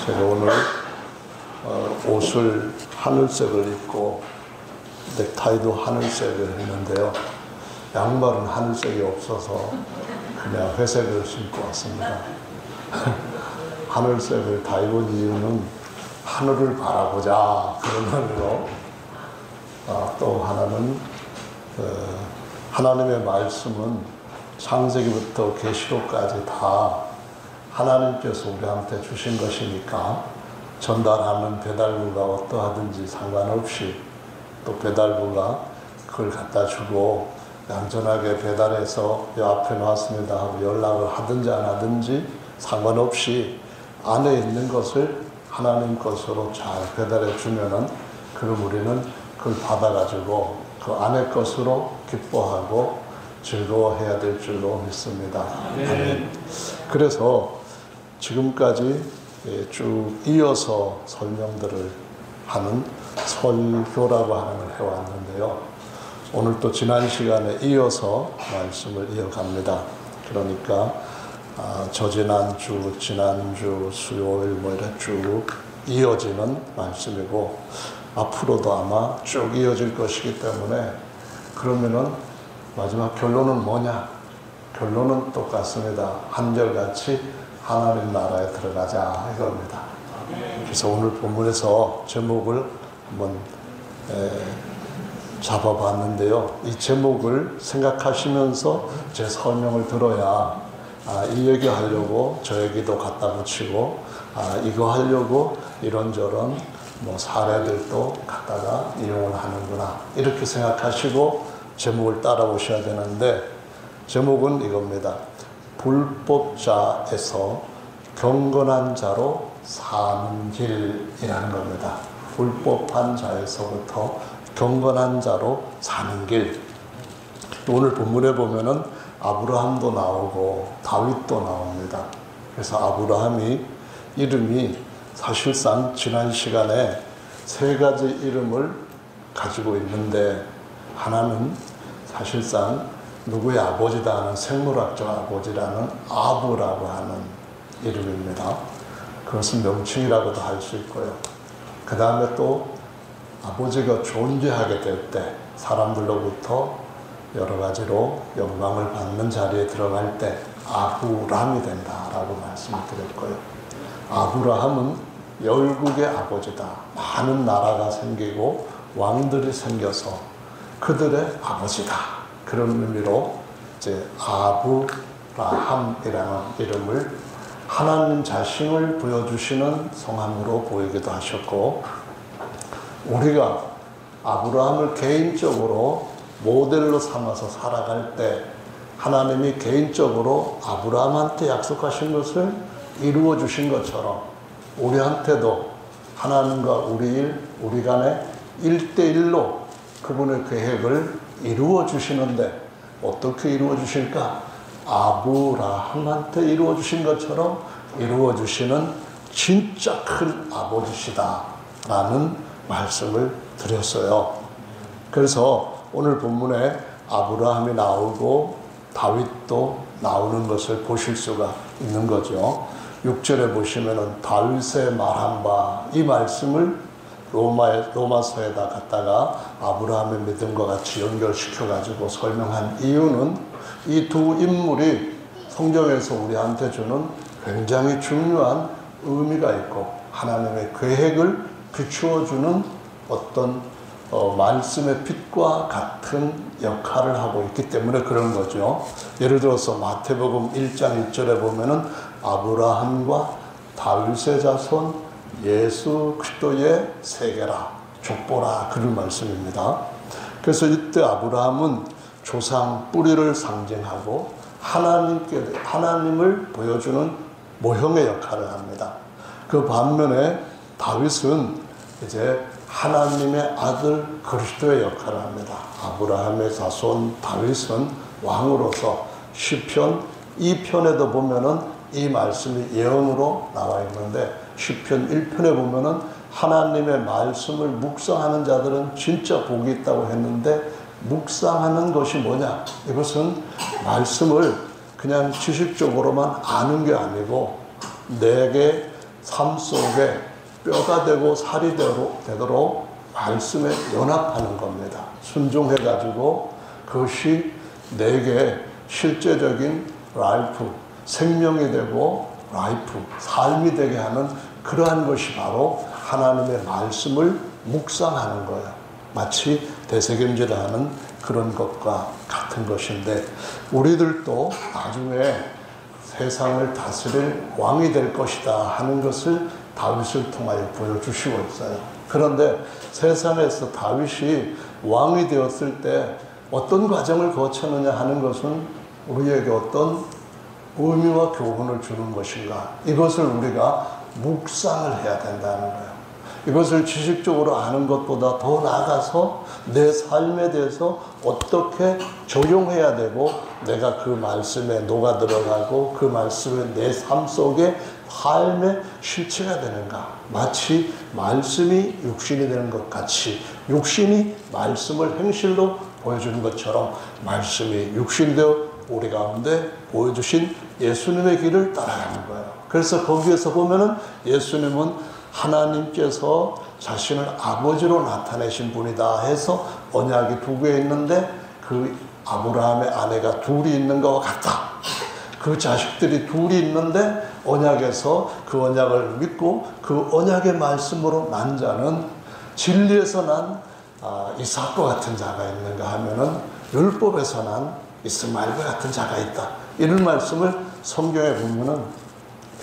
제가 오늘 옷을 하늘색을 입고 넥타이도 하늘색을 했는데요. 양말은 하늘색이 없어서 그냥 회색을 신고 왔습니다. 하늘색을 다 입은 이유는 하늘을 바라보자 그런 의미로, 또 하나는 하나님의 말씀은 창세기부터 계시록까지 다 하나님께서 우리한테 주신 것이니까 전달하는 배달부가 어떠하든지 상관없이 또 배달부가 그걸 갖다 주고 얌전하게 배달해서 요 앞에 놨습니다 하고 연락을 하든지 안 하든지 상관없이 안에 있는 것을 하나님 것으로 잘 배달해 주면은 그럼 우리는 그걸 받아가지고 그 안의 것으로 기뻐하고 즐거워해야 될 줄로 믿습니다. 아멘. 그래서 지금까지 쭉 이어서 설명들을 하는 설교라고 하는 걸 해왔는데요. 오늘 또 지난 시간에 이어서 말씀을 이어갑니다. 그러니까 저지난주, 지난주, 수요일 뭐 이렇게 쭉 이어지는 말씀이고 앞으로도 아마 쭉 이어질 것이기 때문에 그러면은 마지막 결론은 뭐냐? 결론은 똑같습니다. 한결같이 하나님 나라에 들어가자 이겁니다. 그래서 오늘 본문에서 제목을 한번 잡아봤는데요. 이 제목을 생각하시면서 제 설명을 들어야 이 얘기 하려고 저 얘기도 갖다 붙이고 이거 하려고 이런저런 뭐 사례들도 갖다가 이용을 하는구나 이렇게 생각하시고 제목을 따라오셔야 되는데 제목은 이겁니다. 불법자에서 경건한 자로 사는 길이라는 겁니다. 불법한 자에서부터 경건한 자로 사는 길. 오늘 본문에 보면은 아브라함도 나오고 다윗도 나옵니다. 그래서 아브라함이 이름이 사실상 지난 시간에 세 가지 이름을 가지고 있는데 하나는 사실상 누구의 아버지다 하는 생물학적 아버지라는 아브라고 하는 이름입니다. 그것은 명칭이라고도 할 수 있고요. 그 다음에 또 아버지가 존재하게 될 때 사람들로부터 여러 가지로 영광을 받는 자리에 들어갈 때 아브람이 된다라고 말씀을 드렸고요. 아브라함은 열국의 아버지다. 많은 나라가 생기고 왕들이 생겨서 그들의 아버지다. 그런 의미로 이제 아브라함이라는 이름을 하나님 자신을 보여주시는 성함으로 보이기도 하셨고 우리가 아브라함을 개인적으로 모델로 삼아서 살아갈 때 하나님이 개인적으로 아브라함한테 약속하신 것을 이루어 주신 것처럼 우리한테도 하나님과 우리 간에 1대1로 그분의 계획을 이루어 주시는데 어떻게 이루어 주실까? 아브라함한테 이루어 주신 것처럼 이루어 주시는 진짜 큰 아버지시다 라는 말씀을 드렸어요. 그래서 오늘 본문에 아브라함이 나오고 다윗도 나오는 것을 보실 수가 있는 거죠. 6절에 보시면은 다윗의 말한 바 이 말씀을 로마서에다 갖다가 아브라함의 믿음과 같이 연결시켜가지고 설명한 이유는 이 두 인물이 성경에서 우리한테 주는 굉장히 중요한 의미가 있고 하나님의 계획을 비추어주는 어떤 말씀의 빛과 같은 역할을 하고 있기 때문에 그런 거죠. 예를 들어서 마태복음 1장 1절에 보면은 아브라함과 다윗의 자손 예수 그리스도의 세계라 족보라 그런 말씀입니다. 그래서 이때 아브라함은 조상 뿌리를 상징하고 하나님을 보여주는 모형의 역할을 합니다. 그 반면에 다윗은 이제 하나님의 아들 그리스도의 역할을 합니다. 아브라함의 자손 다윗은 왕으로서 시편 2편에도 보면은 이 말씀이 예언으로 나와 있는데 시편 1편에 보면은 하나님의 말씀을 묵상하는 자들은 진짜 복이 있다고 했는데 묵상하는 것이 뭐냐? 이것은 말씀을 그냥 지식적으로만 아는 게 아니고 내게 삶 속에 뼈가 되고 살이 되도록 말씀에 연합하는 겁니다. 순종해가지고 그것이 내게 실제적인 라이프, 생명이 되고 라이프, 삶이 되게 하는 그러한 것이 바로 하나님의 말씀을 묵상하는 거예요. 마치 되새김질을 하는 그런 것과 같은 것인데, 우리들도 나중에 세상을 다스릴 왕이 될 것이다 하는 것을 다윗을 통하여 보여주시고 있어요. 그런데 세상에서 다윗이 왕이 되었을 때 어떤 과정을 거쳤느냐 하는 것은 우리에게 어떤 의미와 교훈을 주는 것인가, 이것을 우리가 묵상을 해야 된다는 거예요. 이것을 지식적으로 아는 것보다 더 나아가서 내 삶에 대해서 어떻게 적용해야 되고, 내가 그 말씀에 녹아 들어가고 그 말씀에 내 삶 속에 삶의 실체가 되는가. 마치 말씀이 육신이 되는 것 같이 육신이 말씀을 행실로 보여주는 것처럼 말씀이 육신이 되어 우리 가운데 보여주신 예수님의 길을 따라가는 거예요. 그래서 거기에서 보면은 예수님은 하나님께서 자신을 아버지로 나타내신 분이다 해서 언약이 2개 있는데 그 아브라함의 아내가 둘이 있는 것과 같다. 그 자식들이 둘이 있는데 언약에서 그 언약을 믿고 그 언약의 말씀으로 난 자는 진리에서 난 이삭과 같은 자가 있는가 하면은 율법에서 난 이스마엘과 같은 자가 있다. 이런 말씀을 성경에 보면은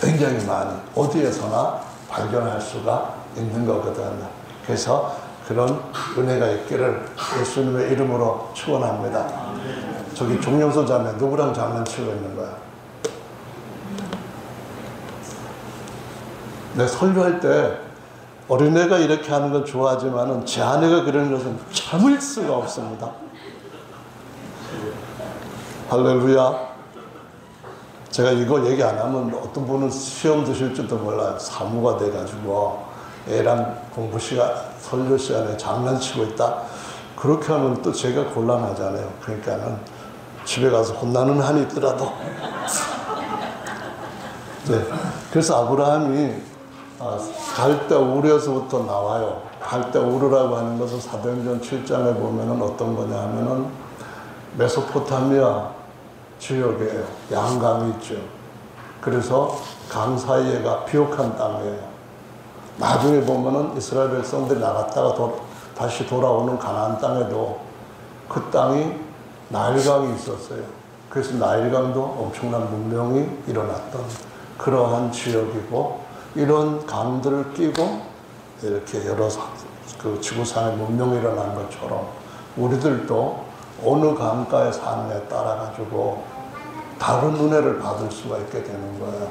굉장히 많이 어디에서나 발견할 수가 있는 거거든요. 그래서 그런 은혜가 있기를 예수님의 이름으로 축원합니다. 저기 종영소 자매 누구랑 장난치고 있는 거야? 내 설교할 때 어린애가 이렇게 하는 건 좋아하지만은 제 아내가 그러는 것은 참을 수가 없습니다. 할렐루야. 제가 이거 얘기 안 하면 어떤 분은 시험 드실지도 몰라요. 사무가 돼가지고 애랑 공부 시간, 설교 시간에 장난치고 있다. 그렇게 하면 또 제가 곤란하잖아요. 그러니까는 집에 가서 혼나는 한이 있더라도. 네. 그래서 아브라함이 갈대 우르에서부터 나와요. 갈대 우르라고 하는 것은 사도행전 7장에 보면은 어떤 거냐 하면은 메소포타미아 지역이에요. 양강이 있죠. 그래서 강 사이에가 비옥한 땅이에요. 나중에 보면은 이스라엘 백성들이 나갔다가 다시 돌아오는 가나안 땅에도 그 땅이 나일강이 있었어요. 그래서 나일강도 엄청난 문명이 일어났던 그러한 지역이고, 이런 강들을 끼고 이렇게 여러 그 지구상의 문명이 일어난 것처럼 우리들도 어느 강가에 산에 따라가지고 다른 은혜를 받을 수가 있게 되는 거예요.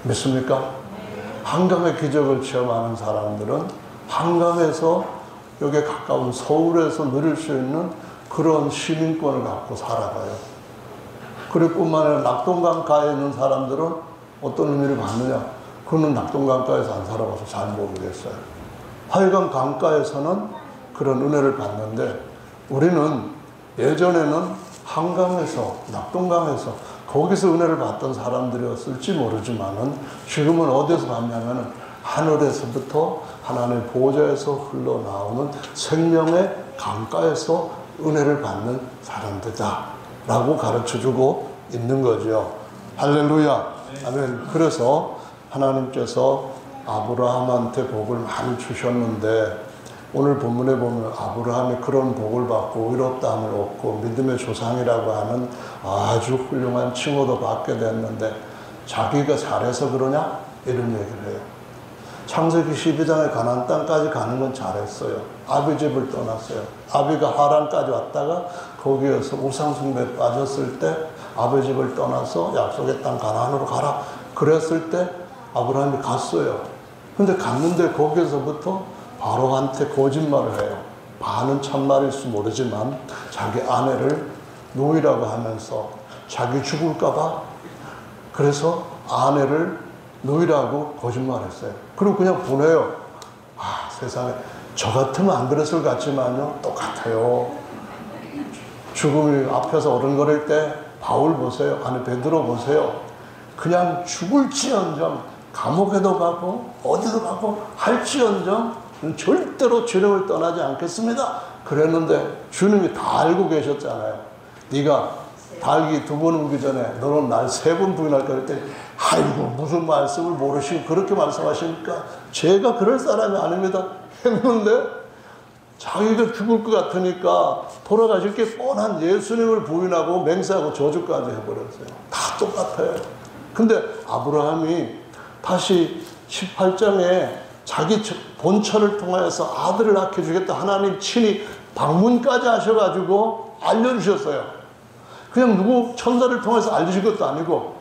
믿습니까? 한강의 기적을 체험하는 사람들은 한강에서 여기에 가까운 서울에서 누릴 수 있는 그런 시민권을 갖고 살아가요. 그리고 뿐만 아니라 낙동강가에 있는 사람들은 어떤 의미를 받느냐? 그는 낙동강가에서 안 살아봐서 잘 모르겠어요. 하여간 강가에서는 그런 은혜를 받는데, 우리는 예전에는 한강에서, 낙동강에서 거기서 은혜를 받던 사람들이었을지 모르지만은 지금은 어디서 받냐면은 하늘에서부터 하나님의 보좌에서 흘러나오는 생명의 강가에서 은혜를 받는 사람들이다 라고 가르쳐주고 있는 거죠. 할렐루야. 아멘. 그래서 하나님께서 아브라함한테 복을 많이 주셨는데, 오늘 본문에 보면 아브라함이 그런 복을 받고 의롭다함을 얻고 믿음의 조상이라고 하는 아주 훌륭한 칭호도 받게 됐는데, 자기가 잘해서 그러냐? 이런 얘기를 해요. 창세기 12장에 가나안 땅까지 가는 건 잘했어요. 아비 집을 떠났어요. 아비가 하란까지 왔다가 거기에서 우상숭배에 빠졌을 때 아비 집을 떠나서 약속의 땅 가나안으로 가라 그랬을 때 아브라함이 갔어요. 근데 갔는데 거기에서부터 바로한테 거짓말을 해요. 반은 참말일지 모르지만 자기 아내를 노이라고 하면서 자기 죽을까봐 그래서 아내를 노이라고 거짓말했어요. 그리고 그냥 보내요. 세상에 저 같으면 안 그랬을 것 같지만요, 똑같아요. 죽음이 앞에서 어른거릴 때 바울 보세요. 아니 베드로 보세요. 그냥 죽을지언정 감옥에도 가고 어디도 가고 할지언정 절대로 주님을 떠나지 않겠습니다. 그랬는데 주님이 다 알고 계셨잖아요. 네가 닭이 2번 울기 전에 너는 날 3번 부인할 거라 했더니 아이고 무슨 말씀을 모르시고 그렇게 말씀하시니까 제가 그럴 사람이 아닙니다 했는데 자기가 죽을 것 같으니까 돌아가실 게 뻔한 예수님을 부인하고 맹세하고 저주까지 해버렸어요. 다 똑같아요. 근데 아브라함이 다시 18장에 자기 본처를 통하여서 아들을 낳게 주겠다 하나님 친히 방문까지 하셔가지고 알려주셨어요. 그냥 누구 천사를 통해서 알려준 것도 아니고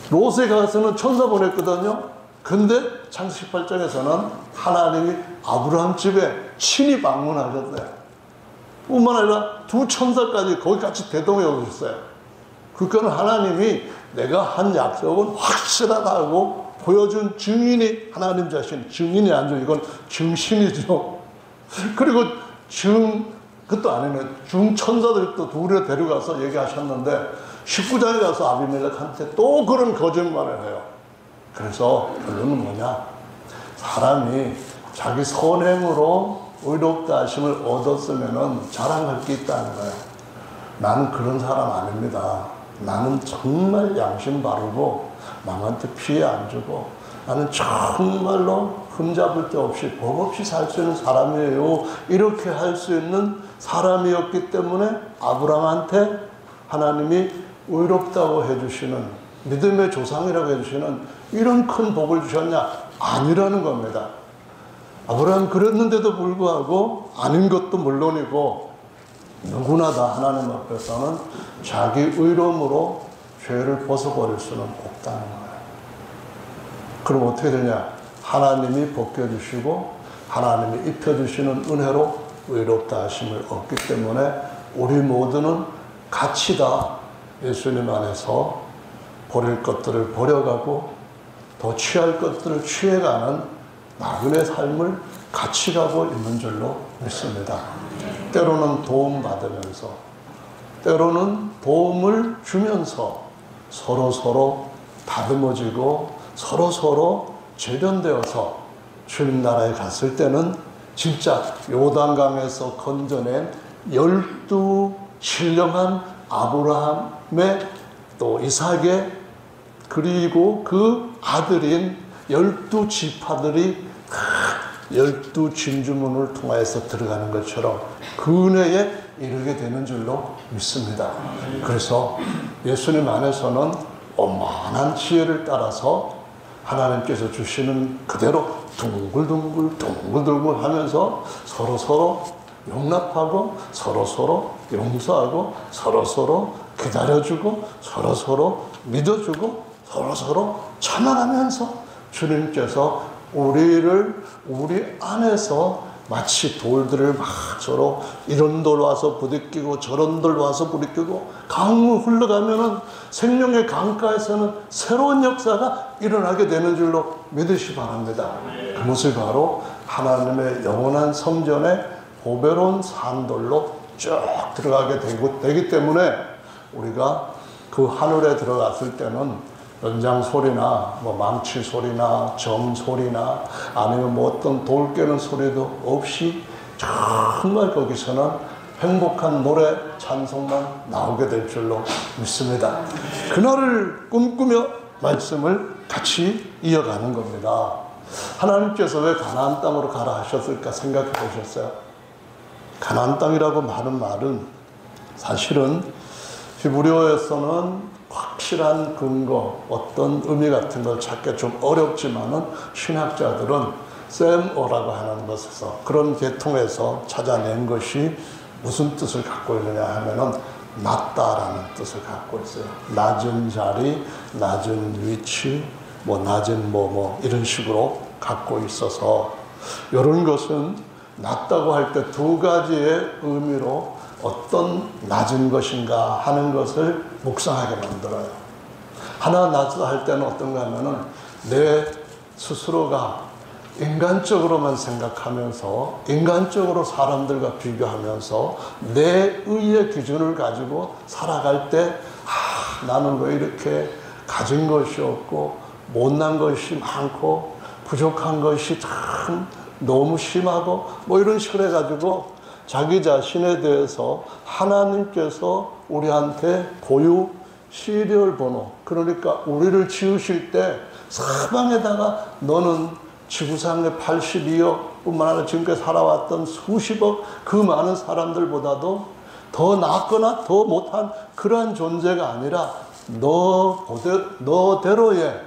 롯에 가서는 천사 보냈거든요. 근데 창세기 18장에서는 하나님이 아브라함 집에 친히 방문하셨어요. 뿐만 아니라 2 천사까지 거기 같이 대동해 오셨어요. 그러니까 하나님이 내가 한 약속은 확실하다고 보여준 증인이 하나님 자신, 증인이 아니죠. 이건 증신이죠. 그리고 그것도 아니네. 중천사들도 둘을 데려가서 얘기하셨는데 19장에 가서 아비멜렉한테 또 그런 거짓말을 해요. 그래서 결론은 뭐냐? 사람이 자기 선행으로 의롭다 하심을 얻었으면 자랑할 게 있다는 거예요. 나는 그런 사람 아닙니다. 나는 정말 양심 바르고 남한테 피해 안 주고 나는 정말로 흠잡을 데 없이 법 없이 살 수 있는 사람이에요. 이렇게 할 수 있는 사람이었기 때문에 아브라함한테 하나님이 의롭다고 해주시는 믿음의 조상이라고 해주시는 이런 큰 복을 주셨냐? 아니라는 겁니다. 아브라함 그랬는데도 불구하고 아닌 것도 물론이고 누구나 다 하나님 앞에서는 자기 의로움으로 죄를 벗어버릴 수는 없다는 거예요. 그럼 어떻게 되냐? 하나님이 벗겨주시고 하나님이 입혀주시는 은혜로 의롭다 하심을 얻기 때문에 우리 모두는 같이 다 예수님 안에서 버릴 것들을 버려가고 더 취할 것들을 취해가는 나그네 삶을 같이 가고 있는 줄로 믿습니다. 때로는 도움받으면서 때로는 도움을 주면서 서로 다듬어지고 서로 재련되어서 주님 나라에 갔을 때는 진짜 요단강에서 건져낸 12 신령한 아브라함의 또 이삭의 그리고 그 아들인 12지파들이 12 진주문을 통하여서 들어가는 것처럼 그 은혜에 이르게 되는 줄로 믿습니다. 그래서 예수님 안에서는 어마어마한 지혜를 따라서 하나님께서 주시는 그대로 둥글둥글 하면서 서로 용납하고 서로 용서하고 서로 기다려주고 서로 믿어주고 서로 참아가면서 주님께서 우리 안에서 마치 돌들을 막 서로 이런 돌 와서 부딪히고 저런 돌 와서 부딪히고 강물 흘러가면은 생명의 강가에서는 새로운 역사가 일어나게 되는 줄로 믿으시 바랍니다. 그것을 바로 하나님의 영원한 성전에 보배로운 산돌로 쭉 들어가게 되기 때문에 우리가 그 하늘에 들어갔을 때는 연장 소리나 망치 소리나 점 소리나 아니면 어떤 돌 깨는 소리도 없이 정말 거기서는 행복한 노래 찬송만 나오게 될 줄로 믿습니다. 그날을 꿈꾸며 말씀을 같이 이어가는 겁니다. 하나님께서 왜 가나안 땅으로 가라 하셨을까 생각해 보셨어요? 가나안 땅이라고 하는 말은 사실은 히브리어에서는 확실한 근거, 어떤 의미 같은 걸 찾기 좀 어렵지만은 신학자들은 셈어라고 하는 것에서 그런 계통에서 찾아낸 것이 무슨 뜻을 갖고 있느냐 하면은 낮다라는 뜻을 갖고 있어요. 낮은 자리, 낮은 위치, 낮은 이런 식으로 갖고 있어서 이런 것은 낮다고 할 때 2가지의 의미로 어떤 낮은 것인가 하는 것을 묵상하게 만들어요. 하나 낮다 할 때는 어떤가 하면은 내 스스로가 인간적으로만 생각하면서 인간적으로 사람들과 비교하면서 내 의의 기준을 가지고 살아갈 때 나는 왜 이렇게 가진 것이 없고 못난 것이 많고 부족한 것이 참 너무 심하고 뭐 이런 식으로 해가지고 자기 자신에 대해서 하나님께서 우리한테 고유 시리얼 번호, 그러니까 우리를 지으실 때 사방에다가 너는 지구상의 82억 뿐만 아니라 지금까지 살아왔던 수십억 그 많은 사람들보다도 더 낫거나 더 못한 그러한 존재가 아니라 너대로의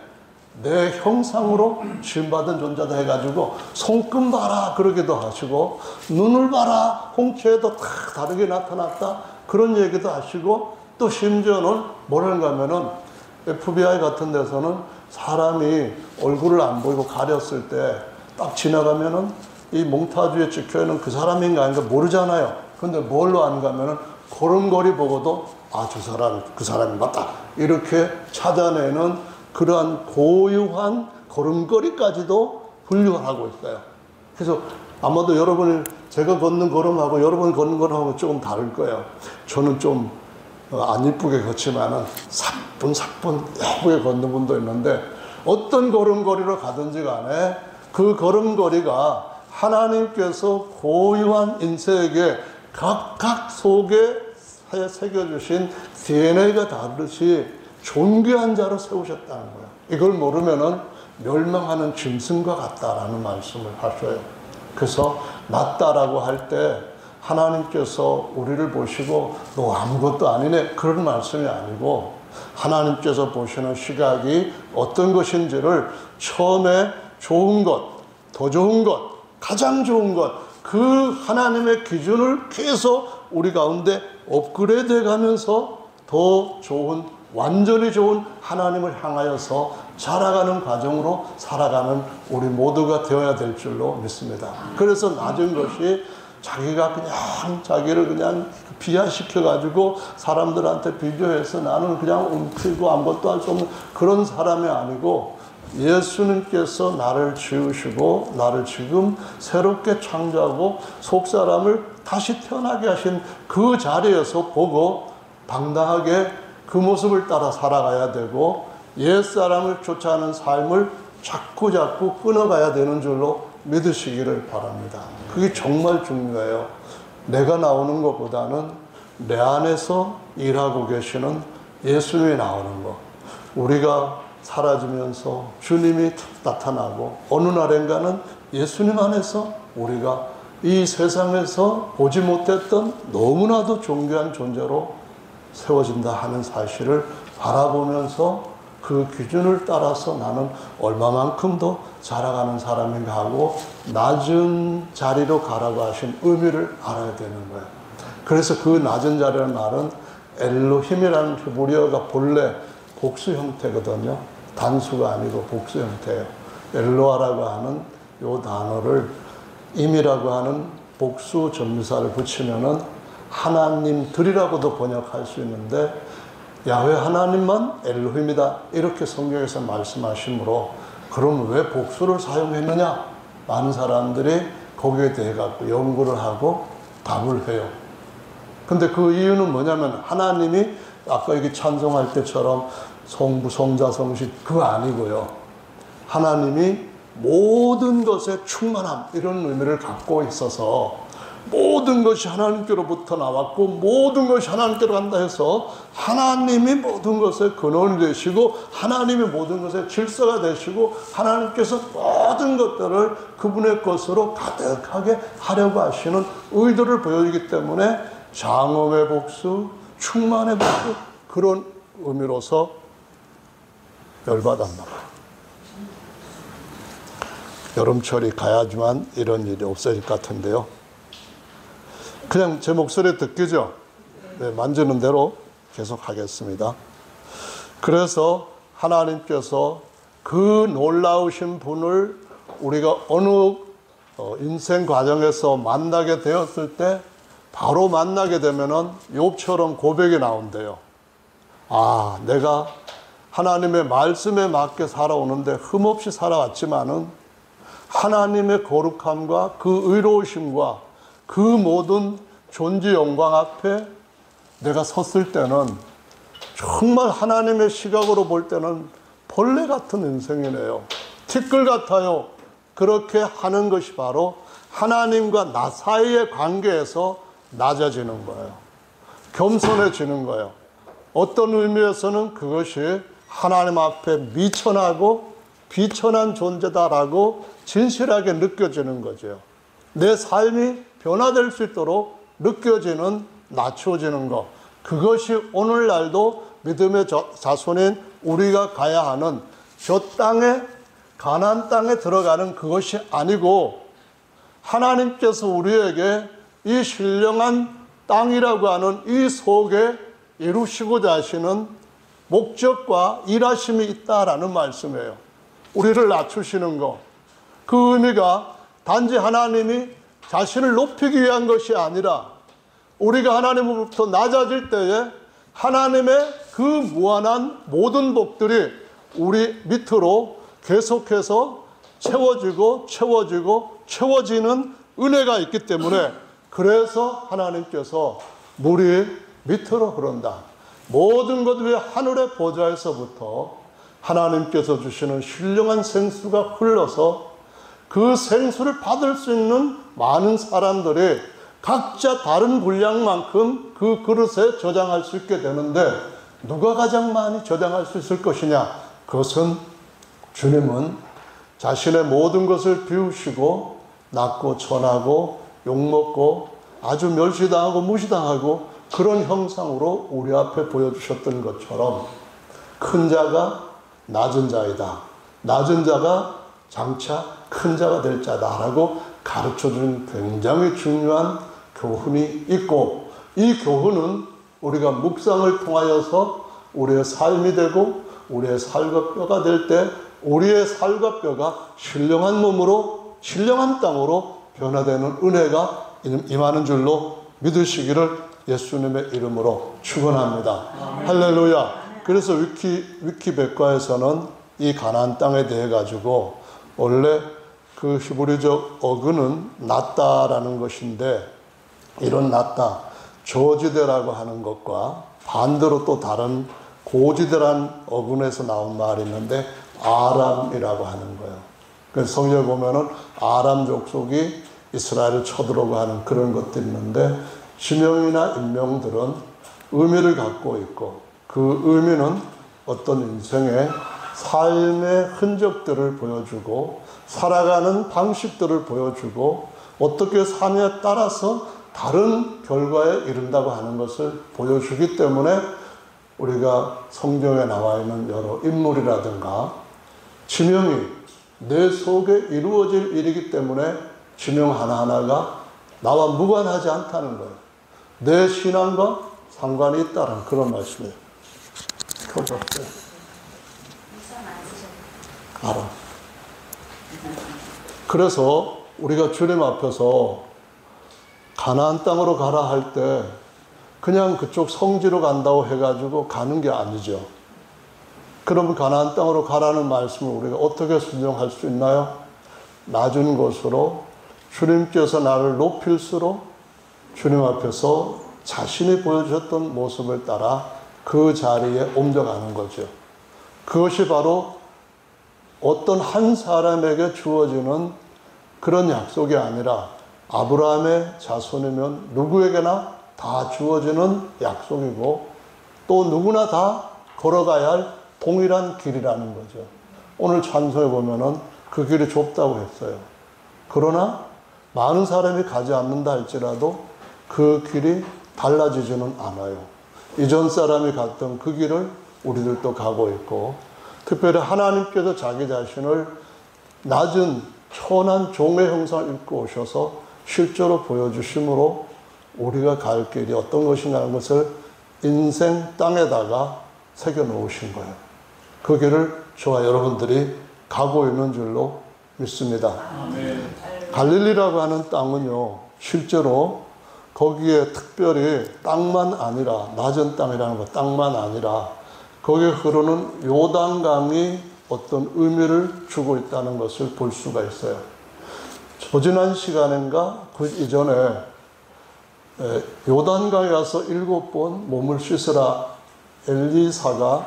내 형상으로 지음받은 존재다 해가지고 손금 봐라 그러기도 하시고 눈을 봐라 홍채에도 다 다르게 나타났다 그런 얘기도 하시고 또 심지어는 뭐라는가 하면은 FBI 같은 데서는 사람이 얼굴을 안 보이고 가렸을 때 딱 지나가면은 이 몽타주에 찍혀있는 그 사람인가 아닌가 모르잖아요. 근데 뭘로 아는가 하면은 걸음걸이 보고도 아, 저 사람, 그 사람이 맞다. 이렇게 찾아내는 그러한 고유한 걸음걸이까지도 분류를 하고 있어요. 그래서 아마도 여러분이 제가 걷는 걸음하고 여러분이 걷는 걸음하고 조금 다를 거예요. 저는 좀 안 이쁘게 걷지만은 사뿐사뿐 예쁘게 걷는 분도 있는데 어떤 걸음걸이로 가든지 간에 그 걸음걸이가 하나님께서 고유한 인생에게 각각 속에 새겨주신 DNA가 다르듯이 존귀한 자로 세우셨다는 거예요. 이걸 모르면은 멸망하는 짐승과 같다라는 말씀을 하셔요. 그래서 낫다라고 할 때 하나님께서 우리를 보시고 너 아무것도 아니네 그런 말씀이 아니고 하나님께서 보시는 시각이 어떤 것인지를 처음에 좋은 것, 더 좋은 것, 가장 좋은 것, 그 하나님의 기준을 계속 우리 가운데 업그레이드 가면서 더 좋은, 완전히 좋은 하나님을 향하여서 자라가는 과정으로 살아가는 우리 모두가 되어야 될 줄로 믿습니다. 그래서 낮은 것이 자기가 그냥 자기를 그냥 비하시켜가지고 사람들한테 비교해서 나는 그냥 웅크리고 아무것도 할 수 없는 그런 사람이 아니고 예수님께서 나를 지으시고 나를 지금 새롭게 창조하고 속사람을 다시 태어나게 하신 그 자리에서 보고 당당하게 그 모습을 따라 살아가야 되고 옛사람을 쫓아가는 삶을 자꾸 끊어가야 되는 줄로 믿으시기를 바랍니다. 그게 정말 중요해요. 내가 나오는 것보다는 내 안에서 일하고 계시는 예수님이 나오는 것. 우리가 사라지면서 주님이 나타나고 어느 날인가는 예수님 안에서 우리가 이 세상에서 보지 못했던 너무나도 존귀한 존재로 세워진다 하는 사실을 바라보면서 그 기준을 따라서 나는 얼마만큼 더 자라가는 사람인가 하고 낮은 자리로 가라고 하신 의미를 알아야 되는 거예요. 그래서 그 낮은 자리라는 말은 엘로힘이라는 히브리어가 본래 복수 형태거든요. 단수가 아니고 복수 형태예요. 엘로아라고 하는 이 단어를 임이라고 하는 복수 전미사를 붙이면은 하나님들이라고도 번역할 수 있는데 야훼 하나님만 엘로힘이다 이렇게 성경에서 말씀하시므로 그럼 왜 복수를 사용했느냐? 많은 사람들이 거기에 대해 갖고 연구를 하고 답을 해요. 근데 그 이유는 뭐냐면 하나님이 아까 여기 찬송할 때처럼 성부, 성자, 성신 그거 아니고요. 하나님이 모든 것에 충만함 이런 의미를 갖고 있어서 모든 것이 하나님께로부터 나왔고 모든 것이 하나님께로 간다 해서 하나님이 모든 것의 근원이 되시고 하나님이 모든 것의 질서가 되시고 하나님께서 모든 것들을 그분의 것으로 가득하게 하려고 하시는 의도를 보여주기 때문에 장엄의 복수, 충만의 복수 그런 의미로서 열받았나 봐요. 여름철이 가야지만 이런 일이 없어질 것 같은데요. 그냥 제 목소리 듣기죠? 네, 만지는 대로 계속 하겠습니다. 그래서 하나님께서 그 놀라우신 분을 우리가 어느 인생 과정에서 만나게 되었을 때 바로 만나게 되면은 욥처럼 고백이 나온대요. 아, 내가 하나님의 말씀에 맞게 살아오는데 흠없이 살아왔지만은 하나님의 거룩함과 그 의로우심과 그 모든 존재 영광 앞에 내가 섰을 때는 정말 하나님의 시각으로 볼 때는 벌레 같은 인생이네요. 티끌 같아요. 그렇게 하는 것이 바로 하나님과 나 사이의 관계에서 낮아지는 거예요. 겸손해지는 거예요. 어떤 의미에서는 그것이 하나님 앞에 미천하고 비천한 존재다라고 진실하게 느껴지는 거죠. 내 삶이 변화될 수 있도록 느껴지는, 낮춰지는 것. 그것이 오늘날도 믿음의 자손인 우리가 가야 하는 저 땅에, 가나안 땅에 들어가는 그것이 아니고, 하나님께서 우리에게 이 신령한 땅이라고 하는 이 속에 이루시고자 하시는 목적과 일하심이 있다라는 말씀이에요. 우리를 낮추시는 것. 그 의미가 단지 하나님이 자신을 높이기 위한 것이 아니라 우리가 하나님으로부터 낮아질 때에 하나님의 그 무한한 모든 복들이 우리 밑으로 계속해서 채워지는 은혜가 있기 때문에, 그래서 하나님께서 물이 밑으로 흐른다. 모든 것 위에 하늘의 보좌에서부터 하나님께서 주시는 신령한 생수가 흘러서 그 생수를 받을 수 있는 많은 사람들이 각자 다른 분량만큼 그 그릇에 저장할 수 있게 되는데, 누가 가장 많이 저장할 수 있을 것이냐? 그것은 주님은 자신의 모든 것을 비우시고 낮고 천하고 욕먹고 아주 멸시당하고 무시당하고 그런 형상으로 우리 앞에 보여주셨던 것처럼, 큰 자가 낮은 자이다, 낮은 자가 장차 큰 자가 될 자다라고 가르쳐준 굉장히 중요한 교훈이 있고, 이 교훈은 우리가 묵상을 통하여서 우리의 삶이 되고 우리의 살과 뼈가 될 때 우리의 살과 뼈가 신령한 몸으로, 신령한 땅으로 변화되는 은혜가 임하는 줄로 믿으시기를 예수님의 이름으로 축원합니다. 할렐루야. 그래서 위키백과에서는 이 가나안 땅에 대해 가지고 원래 그 히브리적 어근은 낮다라는 것인데, 이런 낮다, 저지대라고 하는 것과 반대로 또 다른 고지대란 어근에서 나온 말이 있는데 아람이라고 하는 거예요. 그래서 성경에 보면은 아람 족속이 이스라엘을 쳐들어오고 하는 그런 것들이 있는데, 지명이나 인명들은 의미를 갖고 있고, 그 의미는 어떤 인생의 삶의 흔적들을 보여주고 살아가는 방식들을 보여주고 어떻게 사느냐에 따라서 다른 결과에 이른다고 하는 것을 보여주기 때문에, 우리가 성경에 나와 있는 여러 인물이라든가 지명이 내 속에 이루어질 일이기 때문에 지명 하나하나가 나와 무관하지 않다는 거예요. 내 신앙과 상관이 있다는 그런 말씀이에요. 켜졌어요. 알아. 그래서 우리가 주님 앞에서 가나안 땅으로 가라 할 때 그냥 그쪽 성지로 간다고 해가지고 가는 게 아니죠. 그러면 가나안 땅으로 가라는 말씀을 우리가 어떻게 순종할 수 있나요? 낮은 곳으로 주님께서 나를 높일수록 주님 앞에서 자신이 보여주셨던 모습을 따라 그 자리에 옮겨가는 거죠. 그것이 바로 어떤 한 사람에게 주어지는 그런 약속이 아니라 아브라함의 자손이면 누구에게나 다 주어지는 약속이고, 또 누구나 다 걸어가야 할 동일한 길이라는 거죠. 오늘 찬송에 보면은 그 길이 좁다고 했어요. 그러나 많은 사람이 가지 않는다 할지라도 그 길이 달라지지는 않아요. 이전 사람이 갔던 그 길을 우리들도 가고 있고, 특별히 하나님께서 자기 자신을 낮은 천한 종의 형상을 입고 오셔서 실제로 보여주심으로 우리가 갈 길이 어떤 것인가 하는 것을 인생 땅에다가 새겨 놓으신 거예요. 그 길을 저와 여러분들이 가고 있는 줄로 믿습니다. 아멘. 갈릴리라고 하는 땅은요, 실제로 거기에 특별히 땅만 아니라, 낮은 땅이라는 것, 땅만 아니라 거기에 흐르는 요단강이 어떤 의미를 주고 있다는 것을 볼 수가 있어요. 지난 시간인가 그 이전에 요단강에 가서 7번 몸을 씻으라 엘리사가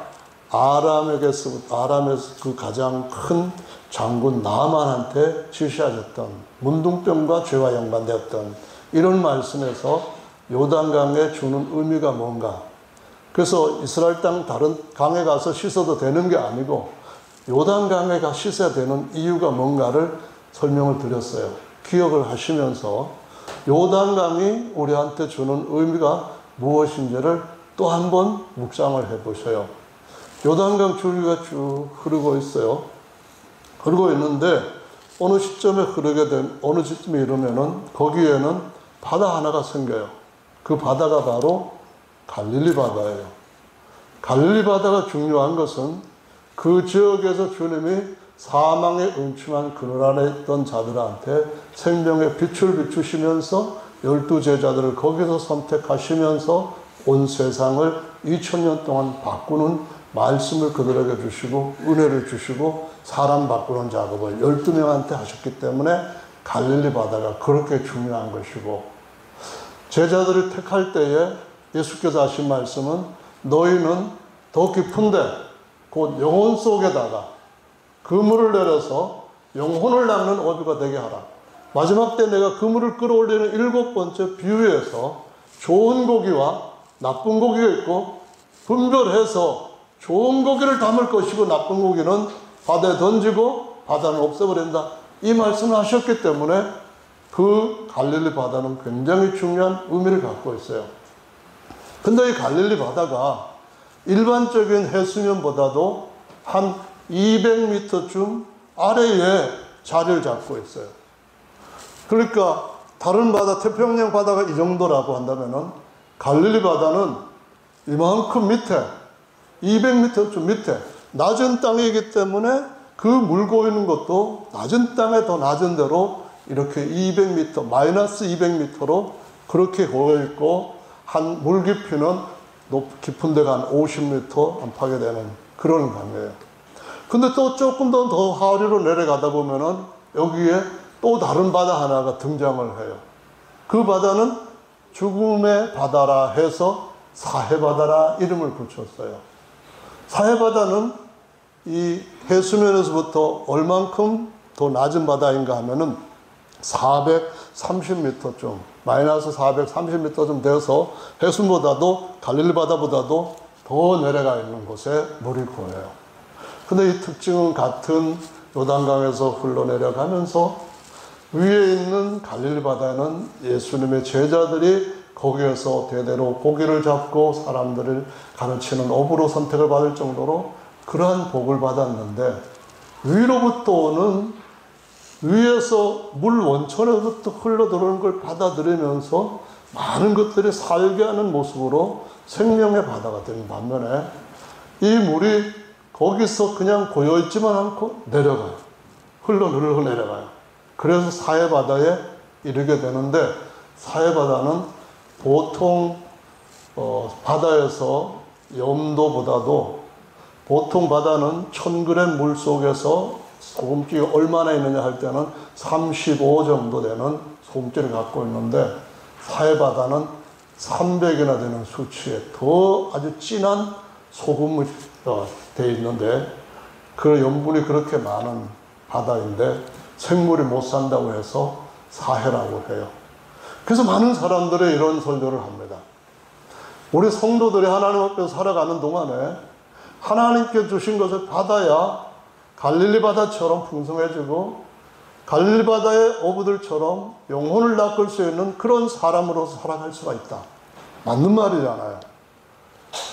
아람에서 그 가장 큰 장군 나만한테 지시하셨던 문둥병과 죄와 연관되었던 이런 말씀에서 요단강에 주는 의미가 뭔가. 그래서 이스라엘 땅 다른 강에 가서 씻어도 되는 게 아니고 요단강에 가 씻어야 되는 이유가 뭔가를 설명을 드렸어요. 기억을 하시면서 요단강이 우리한테 주는 의미가 무엇인지를 또 한 번 묵상을 해보셔요. 요단강 줄기가 쭉 흐르고 있어요. 흐르고 있는데 어느 시점에 어느 시점에 이르면은 거기에는 바다 하나가 생겨요. 그 바다가 바로 갈릴리 바다예요. 갈릴리 바다가 중요한 것은 그 지역에서 주님이 사망의 음침한 그늘 안에 있던 자들한테 생명의 빛을 비추시면서 12제자들을 거기서 선택하시면서 온 세상을 2000년 동안 바꾸는 말씀을 그들에게 주시고 은혜를 주시고 사람 바꾸는 작업을 12명한테 하셨기 때문에 갈릴리 바다가 그렇게 중요한 것이고, 제자들을 택할 때에 예수께서 하신 말씀은 너희는 더 깊은데 곧 영혼 속에다가 그물을 내려서 영혼을 낚는 어부가 되게 하라. 마지막 때 내가 그물을 끌어올리는 7번째 비유에서 좋은 고기와 나쁜 고기가 있고 분별해서 좋은 고기를 담을 것이고 나쁜 고기는 바다에 던지고 바다는 없애버린다. 이 말씀을 하셨기 때문에 그 갈릴리 바다는 굉장히 중요한 의미를 갖고 있어요. 근데 이 갈릴리 바다가 일반적인 해수면보다도 한 200m쯤 아래에 자리를 잡고 있어요. 그러니까 다른 바다, 태평양 바다가 이 정도라고 한다면은 갈릴리 바다는 이만큼 밑에, 200m쯤 밑에 낮은 땅이기 때문에 그 물고 있는 것도 낮은 땅에 더 낮은 데로 이렇게 200m, 마이너스 200m로 그렇게 고여 있고, 한 물 깊이는 깊은 데가 한 50m 안팎이 되는 그런 강이에요. 근데 또 조금 더 하류로 내려가다 보면은 여기에 또 다른 바다 하나가 등장을 해요. 그 바다는 죽음의 바다라 해서 사해바다라 이름을 붙였어요. 사해바다는 이 해수면에서부터 얼만큼 더 낮은 바다인가 하면은 430m쯤, 마이너스 430m쯤 되어서 해수보다도 갈릴리 바다보다도 더 내려가 있는 곳에 물이 고여요. 근데 이 특징은 같은 요단강에서 흘러내려가면서 위에 있는 갈릴리 바다에는 예수님의 제자들이 거기에서 대대로 고기를 잡고 사람들을 가르치는 어부로 선택을 받을 정도로 그러한 복을 받았는데, 위로부터 오는, 위에서 물 원천에서부터 흘러들어오는 걸 받아들이면서 많은 것들이 살게 하는 모습으로 생명의 바다가 되는 반면에 이 물이 거기서 그냥 고여있지만 않고 내려가요. 흘러내려가요. 그래서 사해바다에 이르게 되는데, 사해바다는 보통 바다에서 염도보다도, 보통 바다는 1000g 물 속에서 소금기가 얼마나 있느냐 할 때는 35 정도 되는 소금기를 갖고 있는데, 사해바다는 300이나 되는 수치에 더 아주 진한 소금이 되어 있는데, 그 염분이 그렇게 많은 바다인데 생물이 못 산다고 해서 사해라고 해요. 그래서 많은 사람들이 이런 설교를 합니다. 우리 성도들이 하나님 앞에서 살아가는 동안에 하나님께 주신 것을 받아야 갈릴리 바다처럼 풍성해지고 갈릴리 바다의 어부들처럼 영혼을 낚을 수 있는 그런 사람으로서 살아갈 수가 있다. 맞는 말이잖아요.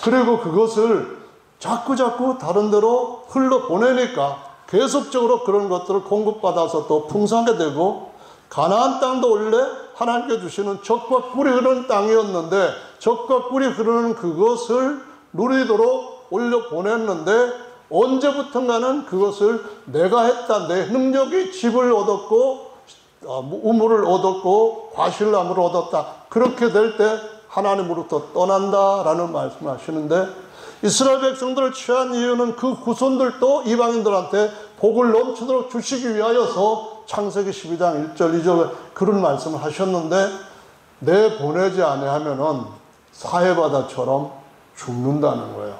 그리고 그것을 자꾸 다른 데로 흘러보내니까 계속적으로 그런 것들을 공급받아서 또 풍성하게 되고, 가나안 땅도 원래 하나님께 주시는 젖과 꿀이 흐르는 땅이었는데 젖과 꿀이 흐르는 그것을 누리도록 올려보냈는데, 언제부턴가는 그것을 내가 했다, 내 능력이 집을 얻었고 우물을 얻었고 과실나무를 얻었다, 그렇게 될 때 하나님으로부터 떠난다라는 말씀을 하시는데, 이스라엘 백성들을 취한 이유는 그 후손들도 이방인들한테 복을 넘치도록 주시기 위하여서 창세기 12장 1절 2절 그런 말씀을 하셨는데, 내 보내지 아니하면은 사해바다처럼 죽는다는 거예요.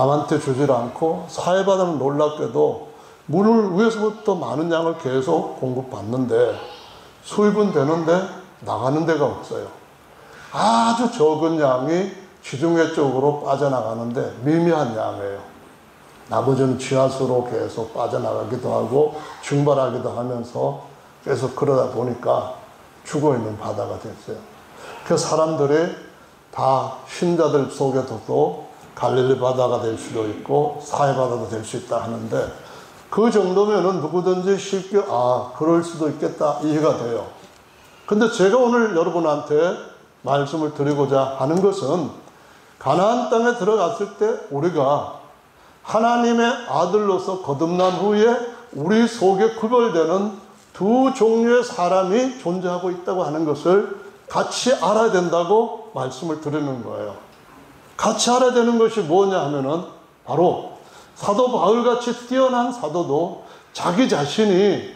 남한테 주질 않고 사회바다는 놀랍게도 물을 위에서부터 많은 양을 계속 공급받는데 수입은 되는데 나가는 데가 없어요. 아주 적은 양이 지중해 쪽으로 빠져나가는데 미미한 양이에요. 나머지는 지하수로 계속 빠져나가기도 하고 증발하기도 하면서 계속 그러다 보니까 죽어있는 바다가 됐어요. 그 사람들이 다 신자들 속에서도 갈릴리 바다가 될 수도 있고 사해 바다도 될 수 있다 하는데 그 정도면은 누구든지 쉽게 그럴 수도 있겠다 이해가 돼요. 근데 제가 오늘 여러분한테 말씀을 드리고자 하는 것은 가나안 땅에 들어갔을 때 우리가 하나님의 아들로서 거듭난 후에 우리 속에 구별되는 두 종류의 사람이 존재하고 있다고 하는 것을 같이 알아야 된다고 말씀을 드리는 거예요. 같이 알아야 되는 것이 뭐냐 하면은 바로 사도 바울같이 뛰어난 사도도 자기 자신이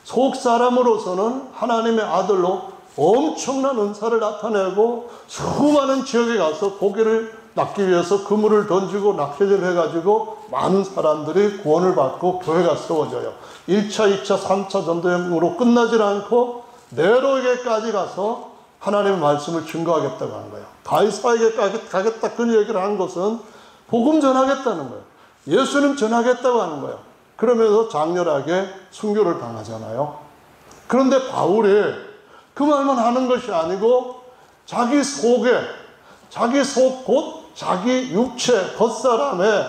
속 사람으로서는 하나님의 아들로 엄청난 은사를 나타내고 수많은 지역에 가서 고기를 낚기 위해서 그물을 던지고 낚시를 해가지고 많은 사람들이 구원을 받고 교회가 세워져요. 1차, 2차, 3차 전도여행으로 끝나질 않고 네로에게까지 가서 하나님의 말씀을 증거하겠다고 한 거예요. 가이사에게 가겠다 그 얘기를 한 것은 복음 전하겠다는 거예요. 예수님 전하겠다고 하는 거예요. 그러면서 장렬하게 순교를 당하잖아요. 그런데 바울이 그 말만 하는 것이 아니고 자기 속에 자기 속 곧 자기 육체 겉사람에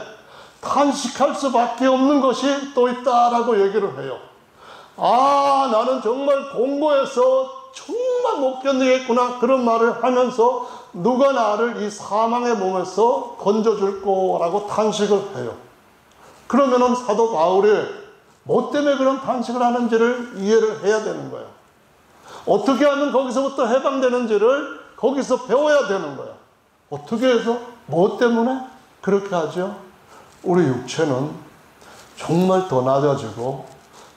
탄식할 수밖에 없는 것이 또 있다라고 얘기를 해요. 나는 정말 공고해서 정말 못 견디겠구나 그런 말을 하면서 누가 나를 이 사망의 몸에서 건져줄 거라고 탄식을 해요. 그러면은 사도 바울이 뭐 때문에 그런 탄식을 하는지를 이해를 해야 되는 거예요. 어떻게 하면 거기서부터 해방되는지를 거기서 배워야 되는 거예요. 어떻게 해서? 뭐 때문에 그렇게 하죠? 우리 육체는 정말 더 낮아지고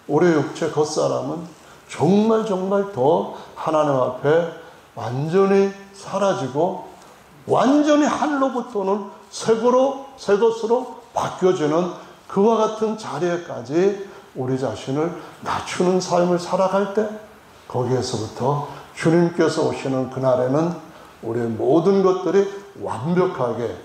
우리 육체 겉사람은 정말 더 하나님 앞에 완전히 사라지고 완전히 하늘로부터는 새 것으로 바뀌어지는 그와 같은 자리에까지 우리 자신을 낮추는 삶을 살아갈 때 거기에서부터 주님께서 오시는 그날에는 우리의 모든 것들이 완벽하게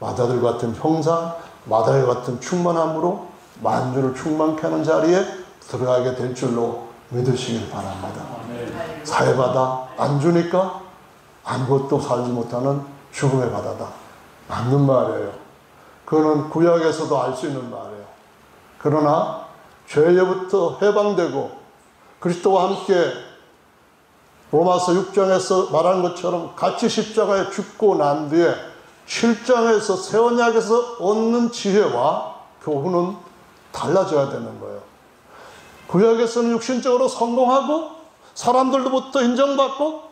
마다들 같은 형상, 마다들 같은 충만함으로 만주를 충만케 하는 자리에 들어가게 될 줄로 믿으시길 바랍니다. 사해바다 안 주니까 아무것도 살지 못하는 죽음의 바다다. 맞는 말이에요. 그거는 구약에서도 알 수 있는 말이에요. 그러나 죄로부터 해방되고 그리스도와 함께 로마서 6장에서 말한 것처럼 같이 십자가에 죽고 난 뒤에 7장에서 새 언약에서 얻는 지혜와 교훈은 달라져야 되는 거예요. 구약에서는 육신적으로 성공하고 사람들로부터 인정받고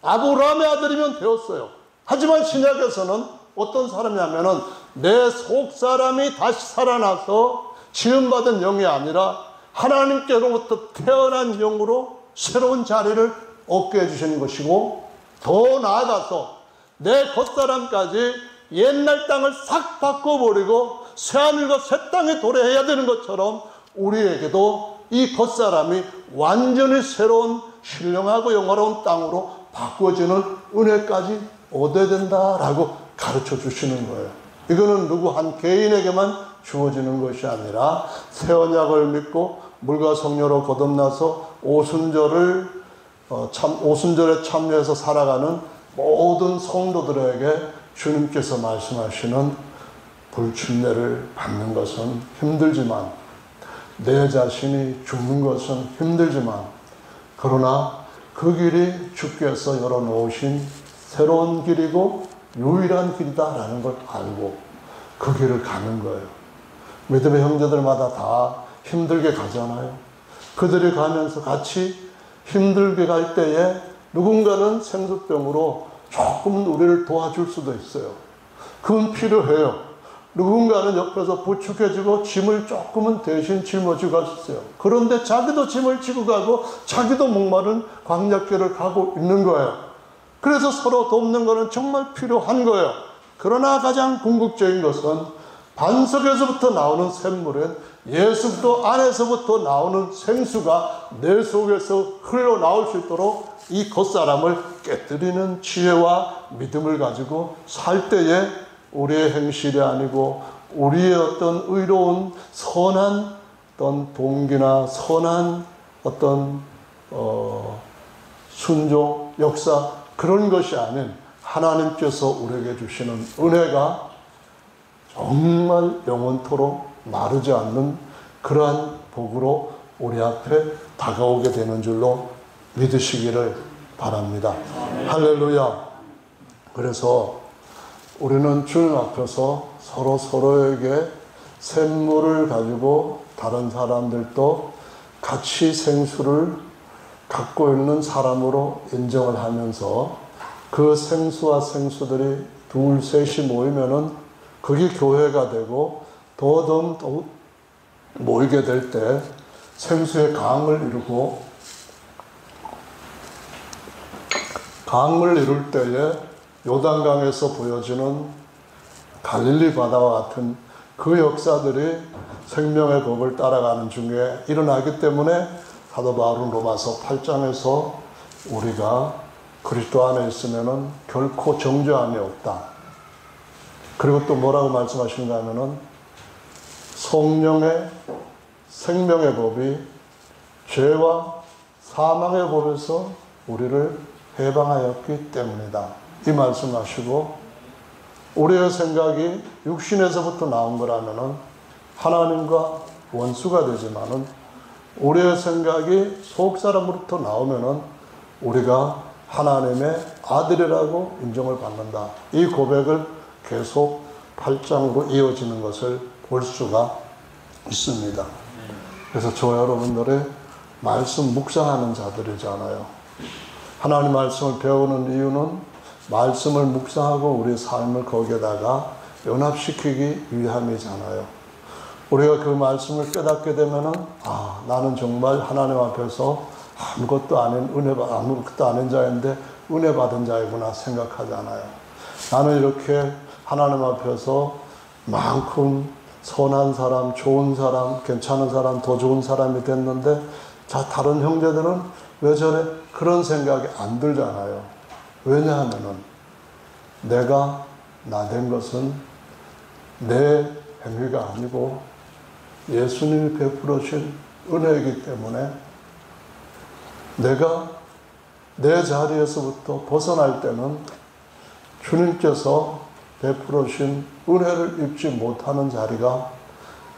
아브라함의 아들이면 되었어요. 하지만 신약에서는 어떤 사람이냐면은 내 속사람이 다시 살아나서 지음받은 영이 아니라 하나님께로부터 태어난 영으로 새로운 자리를 얻게 해주시는 것이고 더 나아가서 내 겉사람까지 옛날 땅을 싹 바꿔버리고 새하늘과 새 땅에 도래해야 되는 것처럼 우리에게도 이 겉사람이 완전히 새로운 신령하고 영화로운 땅으로 바꿔지는 은혜까지 얻어야 된다라고 가르쳐 주시는 거예요. 이거는 누구 한 개인에게만 주어지는 것이 아니라 새 언약을 믿고 물과 성령으로 거듭나서 오순절에 참여해서 살아가는 모든 성도들에게 주님께서 말씀하시는 불침례를 받는 것은 힘들지만 내 자신이 죽는 것은 힘들지만 그러나 그 길이 주께서 열어놓으신 새로운 길이고 유일한 길이다라는 걸 알고 그 길을 가는 거예요. 믿음의 형제들마다 다 힘들게 가잖아요. 그들이 가면서 같이 힘들게 갈 때에 누군가는 생수병으로 조금 우리를 도와줄 수도 있어요. 그건 필요해요. 누군가는 옆에서 부축해주고 짐을 조금은 대신 짊어지고 갈 수 있어요. 그런데 자기도 짐을 지고 가고 자기도 목마른 광야길을 가고 있는 거예요. 그래서 서로 돕는 것은 정말 필요한 거예요. 그러나 가장 궁극적인 것은 반석에서부터 나오는 샘물은 예수도 안에서부터 나오는 생수가 내 속에서 흘러나올 수 있도록 이 겉사람을 깨뜨리는 지혜와 믿음을 가지고 살 때에 우리의 행실이 아니고 우리의 어떤 의로운 선한 어떤 동기나 선한 어떤 순종, 역사 그런 것이 아닌 하나님께서 우리에게 주시는 은혜가 정말 영원토록 마르지 않는 그러한 복으로 우리 앞에 다가오게 되는 줄로 믿으시기를 바랍니다. 할렐루야. 그래서 우리는 주님 앞에서 서로에게 샘물을 가지고 다른 사람들도 같이 생수를 갖고 있는 사람으로 인정을 하면서 그 생수와 생수들이 둘, 셋이 모이면은 그게 교회가 되고 더욱 모이게 될 때 생수의 강을 이루고 강을 이룰 때에 요단강에서 보여지는 갈릴리 바다와 같은 그 역사들이 생명의 법을 따라가는 중에 일어나기 때문에 사도 바울은 로마서 8장에서 우리가 그리스도 안에 있으면은 결코 정죄함이 없다. 그리고 또 뭐라고 말씀하시는가 하면은 성령의 생명의 법이 죄와 사망의 법에서 우리를 해방하였기 때문이다. 이 말씀하시고 우리의 생각이 육신에서부터 나온 거라면은 하나님과 원수가 되지만은 우리의 생각이 속 사람으로부터 나오면은 우리가 하나님의 아들이라고 인정을 받는다. 이 고백을 계속 8장으로 이어지는 것을 볼 수가 있습니다. 그래서 저 여러분들의 말씀 묵상하는 자들이잖아요. 하나님 말씀을 배우는 이유는 말씀을 묵상하고 우리 삶을 거기에다가 연합시키기 위함이잖아요. 우리가 그 말씀을 깨닫게 되면은 나는 정말 하나님 앞에서 아무것도 아닌 자인데 은혜 받은 자이구나 생각하잖아요. 나는 이렇게 하나님 앞에서 만큼 선한 사람, 좋은 사람, 괜찮은 사람, 더 좋은 사람이 됐는데 다른 형제들은 왜 저래? 그런 생각이 안 들잖아요. 왜냐하면은 내가 나 된 것은 내 행위가 아니고 예수님이 베풀어 주신 은혜이기 때문에 내가 내 자리에서부터 벗어날 때는 주님께서 베풀어 주신 은혜를 입지 못하는 자리가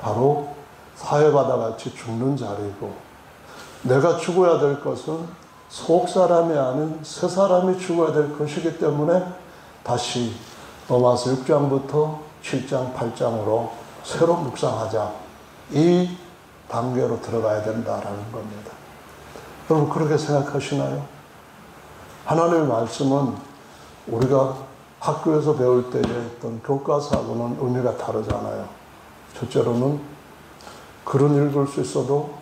바로 사해바다같이 죽는 자리고, 내가 죽어야 될 것은 속 사람이 아닌 새 사람이 죽어야 될 것이기 때문에 다시 로마서 6장부터 7장, 8장으로 새로 묵상하자. 이 단계로 들어가야 된다라는 겁니다. 여러분 그렇게 생각하시나요? 하나님의 말씀은 우리가 학교에서 배울 때의 어떤 교과서하고는 의미가 다르잖아요. 첫째로는 글은 읽을 수 있어도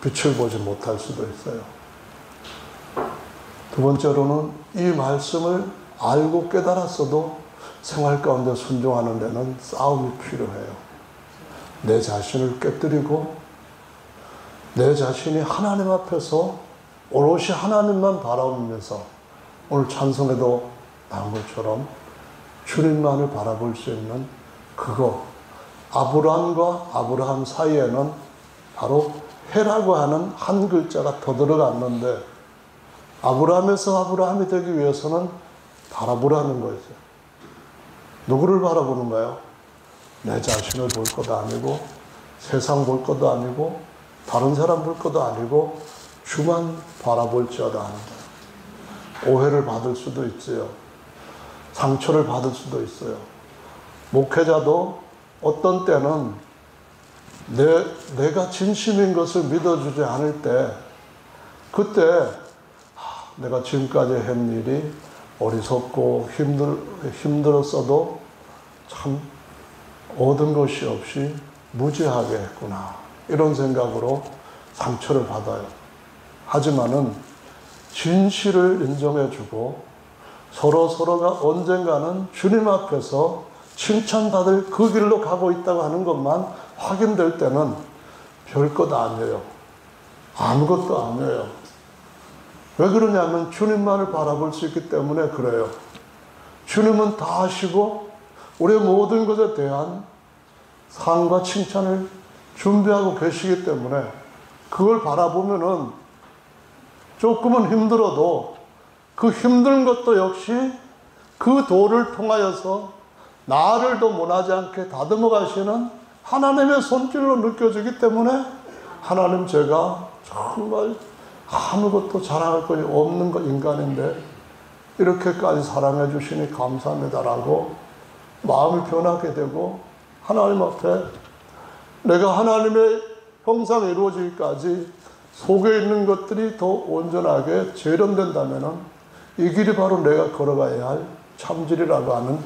빛을 보지 못할 수도 있어요. 두 번째로는 이 말씀을 알고 깨달았어도 생활 가운데 순종하는 데는 싸움이 필요해요. 내 자신을 깨뜨리고 내 자신이 하나님 앞에서 오롯이 하나님만 바라보면서 오늘 찬송에도 나온 것처럼 주님만을 바라볼 수 있는 그거, 아브라함과 아브라함 사이에는 바로 해라고 하는 한 글자가 더 들어갔는데 아브라함에서 아브라함이 되기 위해서는 바라보라는 거죠. 누구를 바라보는가요? 내 자신을 볼 것도 아니고 세상 볼 것도 아니고 다른 사람 볼 것도 아니고 주만 바라볼지어다 하는 거예요. 오해를 받을 수도 있어요. 상처를 받을 수도 있어요. 목회자도 어떤 때는 내가 진심인 것을 믿어주지 않을 때 그때 내가 지금까지 한 일이 어리석고 힘들었어도 참 얻은 것이 없이 무지하게 했구나. 이런 생각으로 상처를 받아요. 하지만은 진실을 인정해주고 서로가 언젠가는 주님 앞에서 칭찬받을 그 길로 가고 있다고 하는 것만 확인될 때는 별것 아니에요. 아무것도 아니에요. 왜 그러냐면 주님만을 바라볼 수 있기 때문에 그래요. 주님은 다 아시고 우리의 모든 것에 대한 상과 칭찬을 준비하고 계시기 때문에 그걸 바라보면은 조금은 힘들어도 그 힘든 것도 역시 그 도를 통하여서 나를 더 못하지 않게 다듬어 가시는 하나님의 손길로 느껴지기 때문에 하나님, 제가 정말 아무것도 자랑할 것이 없는 인간인데 이렇게까지 사랑해 주시니 감사합니다라고 마음이 변하게 되고, 하나님 앞에 내가 하나님의 형상이 이루어지기까지 속에 있는 것들이 더 온전하게 재련된다면 이 길이 바로 내가 걸어가야 할 참질이라고 하는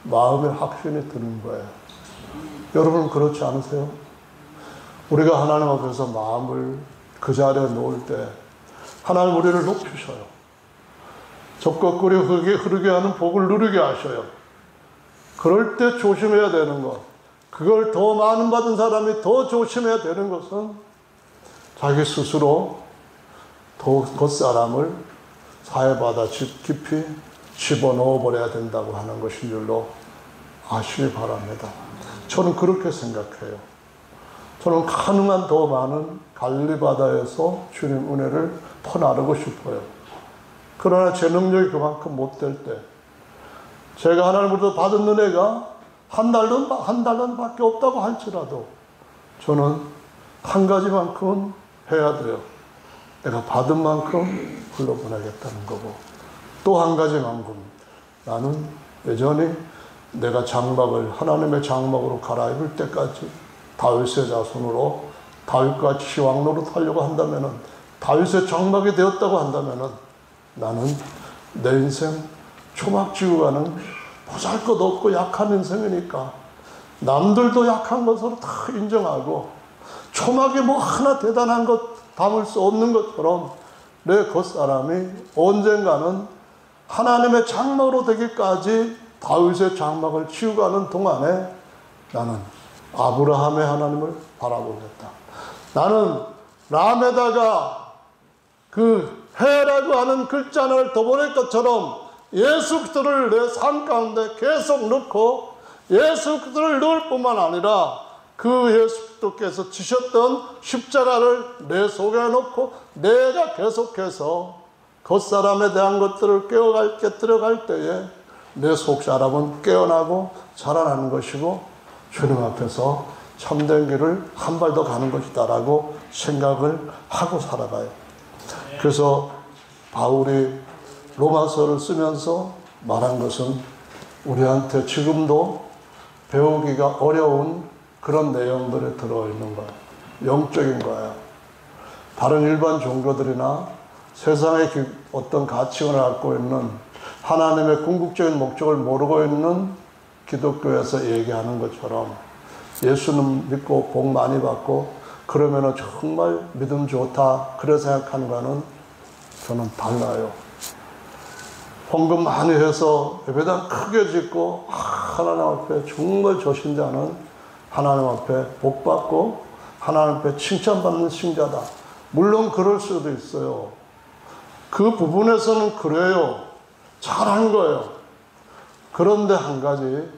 마음의 확신이 드는 거예요. 여러분 그렇지 않으세요? 우리가 하나님 앞에서 마음을 그 자리에 놓을 때 하나님 우리를 높이셔요. 적극거리 흐르게 하는 복을 누리게 하셔요. 그럴 때 조심해야 되는 것, 그걸 더 많은 받은 사람이 더 조심해야 되는 것은 자기 스스로 겉사람을 사회바다 깊이 집어넣어 버려야 된다고 하는 것인 줄로 아시기 바랍니다. 저는 그렇게 생각해요. 저는 가능한 더 많은 갈릴리바다에서 주님 은혜를 퍼나르고 싶어요. 그러나 제 능력이 그만큼 못될 때, 제가 하나님으로부터 받은 은혜가 한 달런밖에 없다고 할지라도 저는 한 가지만큼은 해야 돼요. 내가 받은 만큼 흘러보내겠다는 거고, 또 한 가지만큼 나는 여전히 내가 장막을 하나님의 장막으로 갈아입을 때까지 다윗의 자손으로 다윗같이 왕 노릇하려고 한다면은, 다윗의 장막이 되었다고 한다면은 나는 내 인생 초막 지고 가는 보잘것없고 약한 인생이니까 남들도 약한 것으로 다 인정하고 초막에 뭐 하나 대단한 것 담을 수 없는 것처럼 내 겉사람이 언젠가는 하나님의 장막으로 되기까지 다윗의 장막을 치우가는 동안에 나는 아브라함의 하나님을 바라보겠다. 나는 람에다가 그 해라고 하는 글자 하나를 더 보낼 것처럼 예수 그리스도를 내 삶 가운데 계속 넣고, 예수 그리스도를 넣을 뿐만 아니라 그 예수 그리스도께서 지셨던 십자가를 내 속에 넣고 내가 계속해서 겉사람에 대한 것들을 깨뜨려갈 때에 내 속사람은 깨어나고 자라나는 것이고 주님 앞에서 참된 길을 한 발 더 가는 것이다라고 생각을 하고 살아가요. 그래서 바울이 로마서를 쓰면서 말한 것은 우리한테 지금도 배우기가 어려운 그런 내용들이 들어있는 거예요. 영적인 거예요. 다른 일반 종교들이나 세상의 어떤 가치관을 갖고 있는 하나님의 궁극적인 목적을 모르고 있는 기독교에서 얘기하는 것처럼 예수는 믿고 복 많이 받고 그러면은 정말 믿음 좋다 그래 생각하는 거는 저는 달라요. 헌금 많이 해서 예배당 크게 짓고 하나님 앞에 정말 저 신자는 하나님 앞에 복 받고 하나님 앞에 칭찬받는 신자다. 물론 그럴 수도 있어요. 그 부분에서는 그래요. 잘한 거예요. 그런데 한 가지,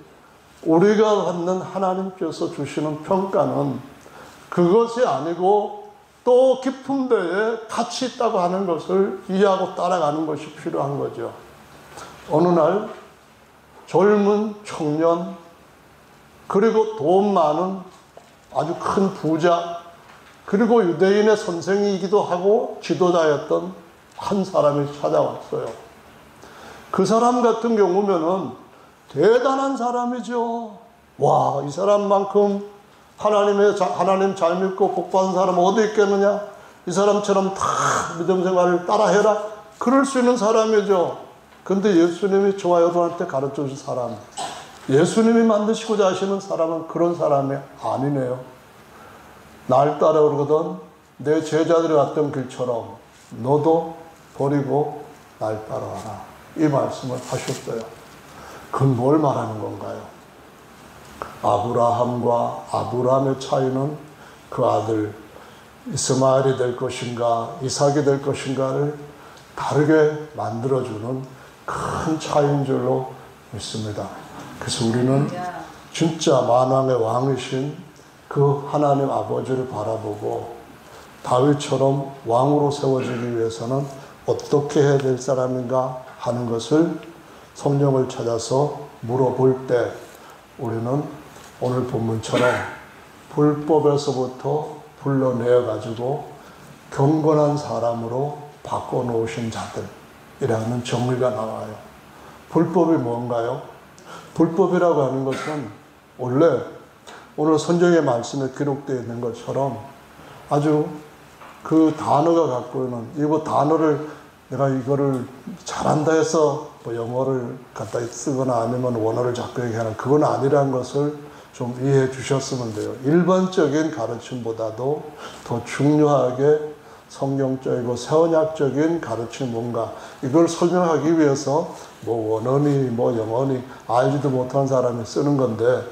우리가 받는 하나님께서 주시는 평가는 그것이 아니고 또 깊은 데에 가치 있다고 하는 것을 이해하고 따라가는 것이 필요한 거죠. 어느 날 젊은 청년, 그리고 돈 많은 아주 큰 부자, 그리고 유대인의 선생이기도 하고 지도자였던 한 사람이 찾아왔어요. 그 사람 같은 경우면은 대단한 사람이죠. 와, 이 사람만큼 하나님 잘 믿고 복 받은 사람 어디 있겠느냐? 이 사람처럼 다 믿음 생활을 따라해라. 그럴 수 있는 사람이죠. 근데 예수님이 저와 여러분한테 가르쳐 주신 사람, 예수님이 만드시고자 하시는 사람은 그런 사람이 아니네요. 날 따라오거든 내 제자들이 갔던 길처럼 너도 버리고 날 따라와라. 이 말씀을 하셨어요. 그건 뭘 말하는 건가요? 아브라함과 아브라함의 차이는 그 아들 이스마엘이 될 것인가 이삭이 될 것인가를 다르게 만들어주는 큰 차이인 줄로 믿습니다. 그래서 우리는 진짜 만왕의 왕이신 그 하나님 아버지를 바라보고 다윗처럼 왕으로 세워지기 위해서는 어떻게 해야 될 사람인가 하는 것을 성령을 찾아서 물어볼 때 우리는 오늘 본문처럼 불법에서부터 불러내어 가지고 경건한 사람으로 바꿔놓으신 자들이라는 정의가 나와요. 불법이 뭔가요? 불법이라고 하는 것은 원래 오늘 성경의 말씀에 기록되어 있는 것처럼 아주 그 단어가 갖고 있는 이거 단어를 내가 이거를 잘한다 해서 뭐 영어를 갖다 쓰거나 아니면 원어를 자꾸 얘기하는 그건 아니라는 것을 좀 이해해 주셨으면 돼요. 일반적인 가르침보다도 더 중요하게 성경적이고 세언약적인 가르침 뭔가 이걸 설명하기 위해서 뭐 원어니 뭐 영어니 알지도 못한 사람이 쓰는 건데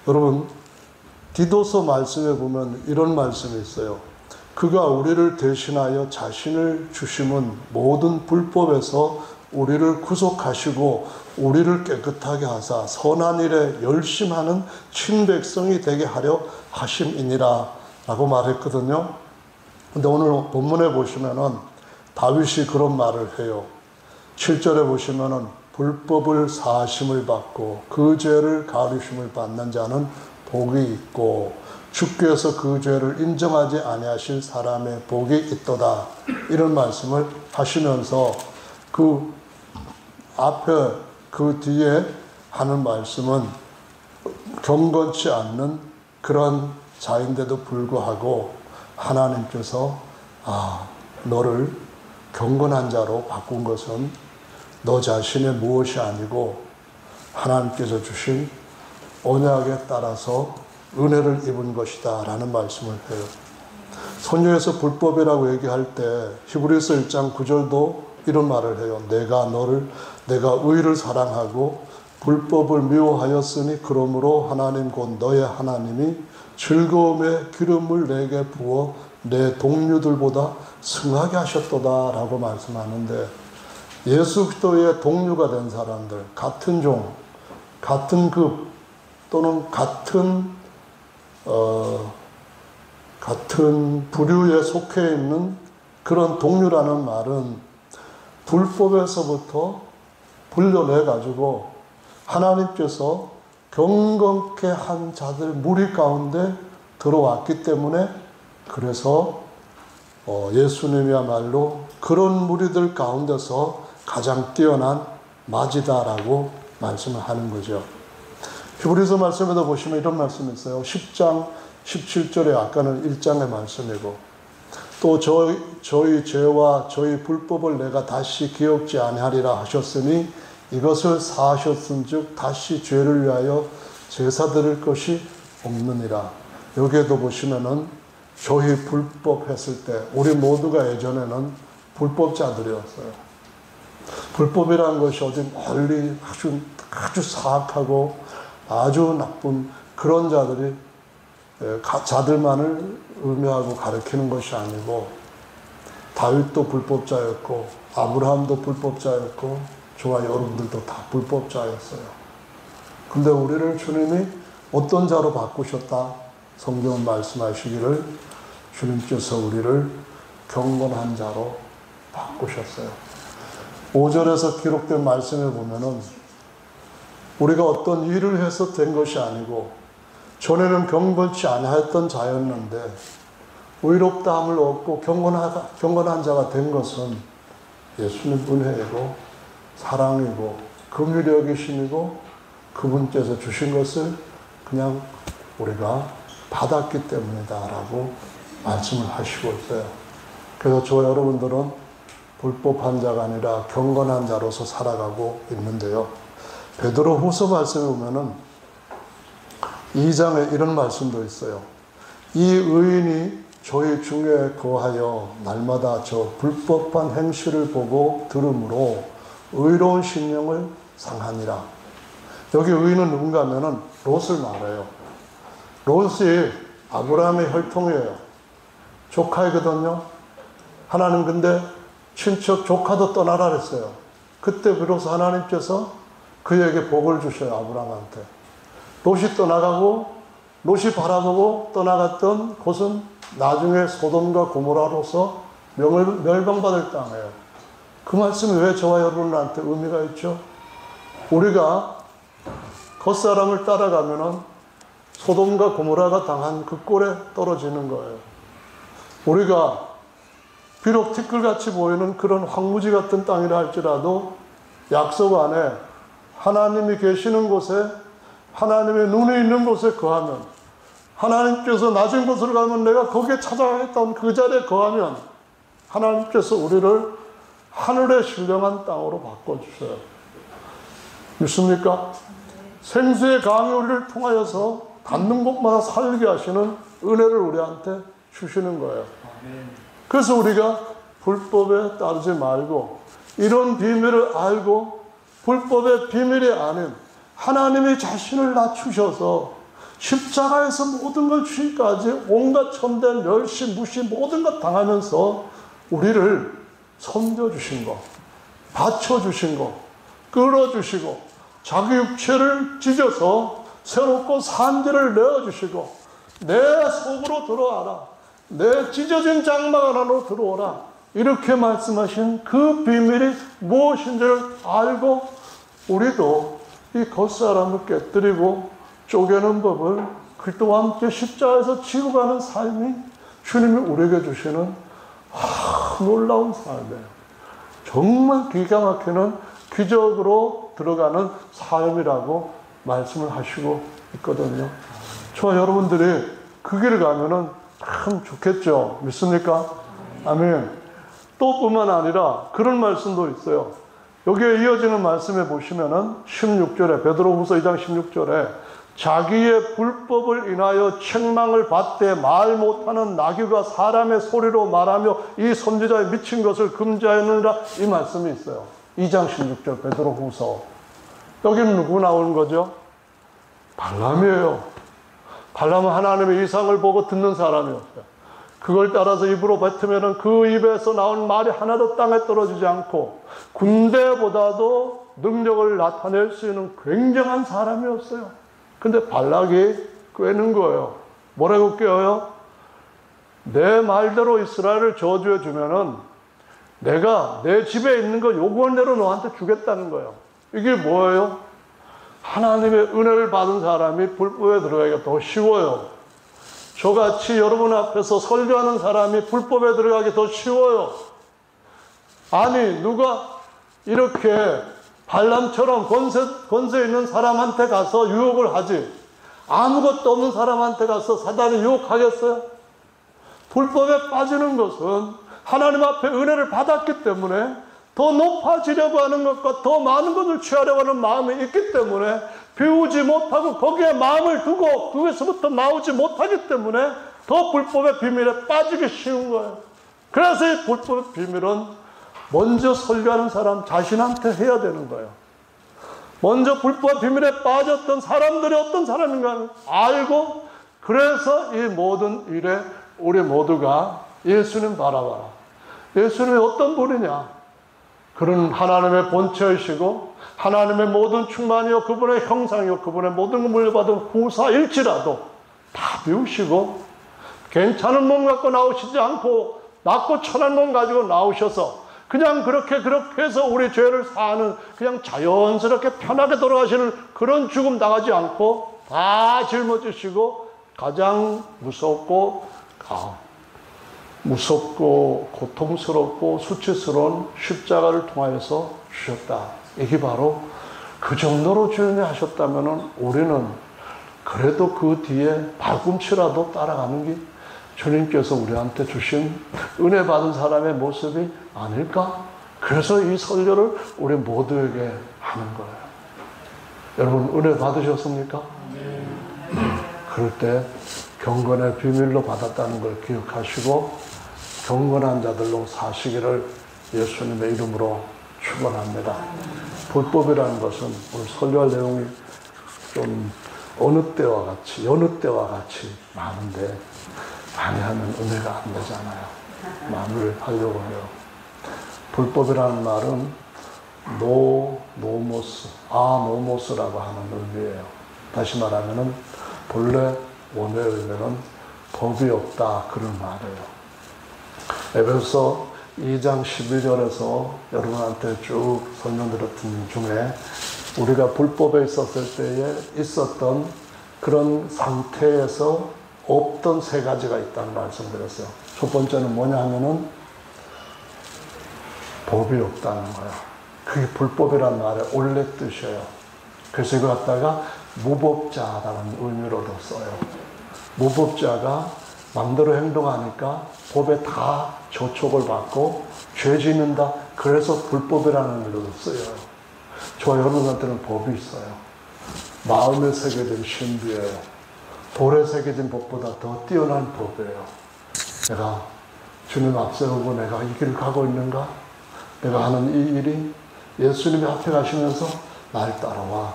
여러분 디도서 말씀에 보면 이런 말씀이 있어요. 그가 우리를 대신하여 자신을 주심은 모든 불법에서 우리를 구속하시고 우리를 깨끗하게 하사 선한 일에 열심하는 친백성이 되게 하려 하심이니라 라고 말했거든요. 근데 오늘 본문에 보시면은 다윗이 그런 말을 해요. 7절에 보시면은 불법을 사하심을 받고 그 죄를 가르심을 받는 자는 복이 있고 주께서 그 죄를 인정하지 아니하실 사람의 복이 있도다. 이런 말씀을 하시면서 그 앞에 그 뒤에 하는 말씀은 경건치 않는 그런 자인데도 불구하고 하나님께서 너를 경건한 자로 바꾼 것은 너 자신의 무엇이 아니고 하나님께서 주신 언약에 따라서 은혜를 입은 것이다 라는 말씀을 해요. 선교에서 불법이라고 얘기할 때 히브리서 1장 9절도 이런 말을 해요. 내가 의를 사랑하고 불법을 미워하였으니 그러므로 하나님 곧 너의 하나님이 즐거움의 기름을 내게 부어 내 동료들보다 승하게 하셨도다 라고 말씀하는데 예수 그리스도의 동료가 된 사람들, 같은 종, 같은 급 또는 같은 부류에 속해 있는 그런 동료라는 말은 불법에서부터 불려내 가지고 하나님께서 경건케 한 자들 무리 가운데 들어왔기 때문에 그래서 예수님이야말로 그런 무리들 가운데서 가장 뛰어난 맞이다라고 말씀을 하는 거죠. 히브리서 말씀에도 보시면 이런 말씀이 있어요. 10장 17절에 아까는 1장의 말씀이고 또 저희 죄와 저희 불법을 내가 다시 기억지 아니하리라 하셨으니 이것을 사하셨은즉 다시 죄를 위하여 제사 드릴 것이 없느니라. 여기에도 보시면은 저희 불법 했을 때 우리 모두가 예전에는 불법자들이었어요. 불법이라는 것이 어디 멀리 아주 사악하고 아주 나쁜 그런 자들만을 의미하고 가리키는 것이 아니고 다윗도 불법자였고 아브라함도 불법자였고 저와 여러분들도 다 불법자였어요. 근데 우리를 주님이 어떤 자로 바꾸셨다? 성경은 말씀하시기를 주님께서 우리를 경건한 자로 바꾸셨어요. 5절에서 기록된 말씀을 보면은 우리가 어떤 일을 해서 된 것이 아니고 전에는 경건치 아니했던 자였는데 의롭다함을 얻고 경건한 자가 된 것은 예수님 은혜이고 사랑이고 긍휼히 여기심이고 그분께서 주신 것을 그냥 우리가 받았기 때문이다라고 말씀을 하시고 있어요. 그래서 저와 여러분들은 불법한 자가 아니라 경건한 자로서 살아가고 있는데요. 베드로 후서 말씀에 보면은 2장에 이런 말씀도 있어요. 이 의인이 저희 중에 거하여 날마다 저 불법한 행실을 보고 들음으로 의로운 심령을 상하니라. 여기 의인은 누군가 하면은 롯을 말해요. 롯이 아브라함의 혈통이에요. 조카이거든요. 하나님 근데 친척 조카도 떠나라 그랬어요. 그때 비로소 하나님께서 그에게 복을 주셔요. 아브라함한테. 롯이 떠나가고 롯이 바라보고 떠나갔던 곳은 나중에 소돔과 고모라로서 멸망받을 땅이에요. 그 말씀이 왜 저와 여러분한테 의미가 있죠? 우리가 겉사람을 따라가면은 소돔과 고모라가 당한 그 꼴에 떨어지는 거예요. 우리가 비록 티끌같이 보이는 그런 황무지 같은 땅이라 할지라도 약속 안에 하나님이 계시는 곳에, 하나님의 눈이 있는 곳에 거하면, 하나님께서 낮은 곳으로 가면 내가 거기에 찾아가겠다는 그 자리에 거하면 하나님께서 우리를 하늘의 신령한 땅으로 바꿔주셔요. 믿습니까? 생수의 강이 우리를 통하여서 닿는 곳마다 살게 하시는 은혜를 우리한테 주시는 거예요. 그래서 우리가 불법에 따르지 말고 이런 비밀을 알고 불법의 비밀이 아닌 하나님이 자신을 낮추셔서 십자가에서 모든 걸 주시기까지 온갖 천대, 멸시, 무시 모든 것 당하면서 우리를 섬겨주신 거, 받쳐주신 거, 끌어주시고 자기 육체를 찢어서 새롭고 산지를 내어주시고 내 속으로 들어와라, 내 찢어진 장막 안으로 들어오라, 이렇게 말씀하신 그 비밀이 무엇인지를 알고 우리도 이 겉사람을 깨뜨리고 쪼개는 법을 그리스도와 함께 십자가에서 지고 가는 삶이 주님이 우리에게 주시는 놀라운 삶이에요. 정말 기가 막히는 기적으로 들어가는 삶이라고 말씀을 하시고 있거든요. 저와 여러분들이 그 길을 가면은 참 좋겠죠. 믿습니까? 아멘. 또 뿐만 아니라 그런 말씀도 있어요. 여기에 이어지는 말씀에 보시면은 16절에, 베드로후서 2장 16절에 자기의 불법을 인하여 책망을 받되 말 못하는 나귀가 사람의 소리로 말하며 이 선지자의 미친 것을 금지하였느니라, 이 말씀이 있어요. 2장 16절 베드로후서. 여기는 누구 나오는 거죠? 발람이에요. 발람은 하나님의 이상을 보고 듣는 사람이었어요. 그걸 따라서 입으로 뱉으면 그 입에서 나온 말이 하나도 땅에 떨어지지 않고 군대보다도 능력을 나타낼 수 있는 굉장한 사람이었어요. 근데 발락이 꿰는 거예요. 뭐라고 꿰어요? 내 말대로 이스라엘을 저주해 주면은 내가 내 집에 있는 거 요구한 대로 너한테 주겠다는 거예요. 이게 뭐예요? 하나님의 은혜를 받은 사람이 불법에 들어가기가 더 쉬워요. 저같이 여러분 앞에서 설교하는 사람이 불법에 들어가기 더 쉬워요. 아니 누가 이렇게 발람처럼 권세 있는 사람한테 가서 유혹을 하지 아무것도 없는 사람한테 가서 사단이 유혹하겠어요? 불법에 빠지는 것은 하나님 앞에 은혜를 받았기 때문에 더 높아지려고 하는 것과 더 많은 것을 취하려고 하는 마음이 있기 때문에 비우지 못하고 거기에 마음을 두고 그것에서부터 나오지 못하기 때문에 더 불법의 비밀에 빠지기 쉬운 거예요. 그래서 이 불법의 비밀은 먼저 설교하는 사람 자신한테 해야 되는 거예요. 먼저 불법 비밀에 빠졌던 사람들이 어떤 사람인가 알고, 그래서 이 모든 일에 우리 모두가 예수님 바라봐라. 예수님이 어떤 분이냐? 그는 하나님의 본체이시고 하나님의 모든 충만이요 그분의 형상이요 그분의 모든 걸 물려받은 후사일지라도 다 비우시고 괜찮은 몸 갖고 나오시지 않고 낮고 천한 몸 가지고 나오셔서 그냥 그렇게 해서 우리 죄를 사는 그냥 자연스럽게 편하게 돌아가시는 그런 죽음 당하지 않고 다 짊어지시고 가장 무섭고 고통스럽고 수치스러운 십자가를 통하여서 주셨다. 이게 바로 그 정도로 주님이 하셨다면 우리는 그래도 그 뒤에 발꿈치라도 따라가는 게 주님께서 우리한테 주신 은혜 받은 사람의 모습이 아닐까? 그래서 이 설교를 우리 모두에게 하는 거예요. 여러분 은혜 받으셨습니까? 그럴 때 경건의 비밀로 받았다는 걸 기억하시고 경건한 자들로 사시기를 예수님의 이름으로 축원합니다. 불법이라는 것은 오늘 설교할 내용이 좀 어느 때와 같이, 여느 때와 같이 많은데, 많이 하면 은혜가 안 되잖아요. 마무리를 하려고 해요. 불법이라는 말은 노모스, 노모스라고 하는 의미예요. 다시 말하면은 본래 원어의 의미는 법이 없다, 그런 말이에요. 에베소 2장 11절에서 여러분한테 쭉 설명드렸던 중에 우리가 불법에 있었을 때에 있었던 그런 상태에서 없던 세 가지가 있다는 말씀드렸어요. 첫 번째는 뭐냐 하면은 법이 없다는 거예요. 그게 불법이라는 말의 원래 뜻이에요. 그래서 이거 갖다가 무법자라는 의미로도 써요. 무법자가 마음대로 행동하니까 법에 다 저촉을 받고 죄 짓는다. 그래서 불법이라는 의미로도 쓰여요. 저 여러분한테는 법이 있어요. 마음에 새겨진 신비예요. 돌에 새겨진 법보다 더 뛰어난 법이에요. 내가 주님 앞세우고 내가 이 길을 가고 있는가? 내가 하는 이 일이 예수님이 앞에 가시면서 날 따라와.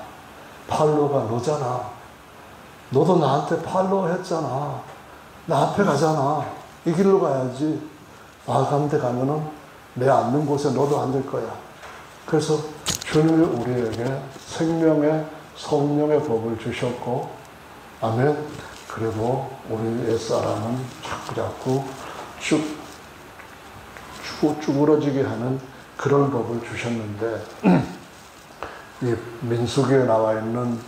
팔로가 너잖아. 너도 나한테 팔로 했잖아. 나 앞에 가잖아. 이 길로 가야지. 가운데 가면은 내 앉는 곳에 너도 앉을 거야. 그래서 주님이 우리에게 생명의 성령의 법을 주셨고, 아멘. 그리고 우리 옛사람은 자꾸자꾸 쭈그러지게 하는 그런 법을 주셨는데, 이 민수기에 나와 있는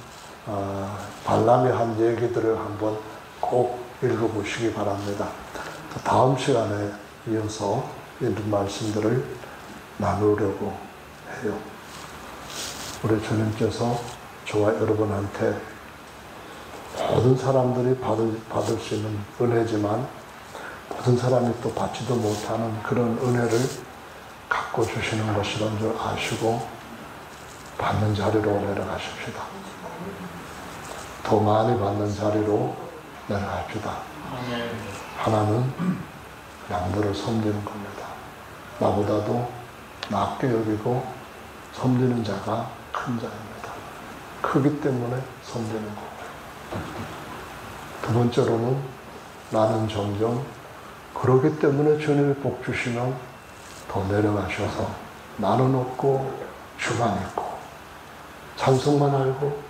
발람이 한 얘기들을 한번 꼭 읽어보시기 바랍니다. 다음 시간에 이어서 이런 말씀들을 나누려고 해요. 우리 주님께서 저와 여러분한테 모든 사람들이 받을 수 있는 은혜지만 모든 사람이 또 받지도 못하는 그런 은혜를 갖고 주시는 것이란 줄 아시고 받는 자리로 내려가십시다. 더 많이 받는 자리로 내려갑시다. 하나는 양들을 섬기는 겁니다. 나보다도 낮게 여기고 섬기는 자가 큰 자입니다. 크기 때문에 섬기는 거예요. 두 번째로는 나는 점점 그러기 때문에 주님이 복 주시면 더 내려가셔서 나는 없고 주만 있고 찬송만 알고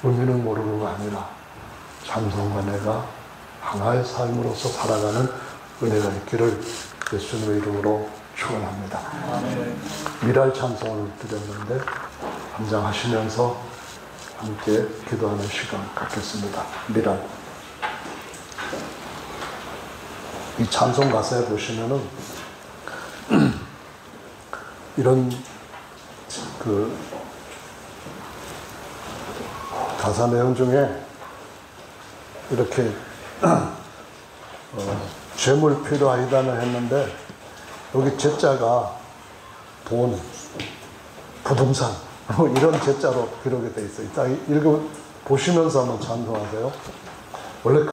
의미는 모르고가 아니라 찬송과 내가 하나의 삶으로서 살아가는 은혜가 있기를 예수님의 이름으로 축원합니다. 미랄 찬송을 드렸는데 감상하시면서 함께 기도하는 시간 갖겠습니다. 미랄. 이 찬송 가사에 보시면은 이런 그 가사 내용 중에 이렇게 죄물 필요하다는 했는데 여기 제자가 돈, 부동산 이런 제자로 기록이 되어 있어요. 이따 읽어 보시면서 한번 찬송하세요. 원래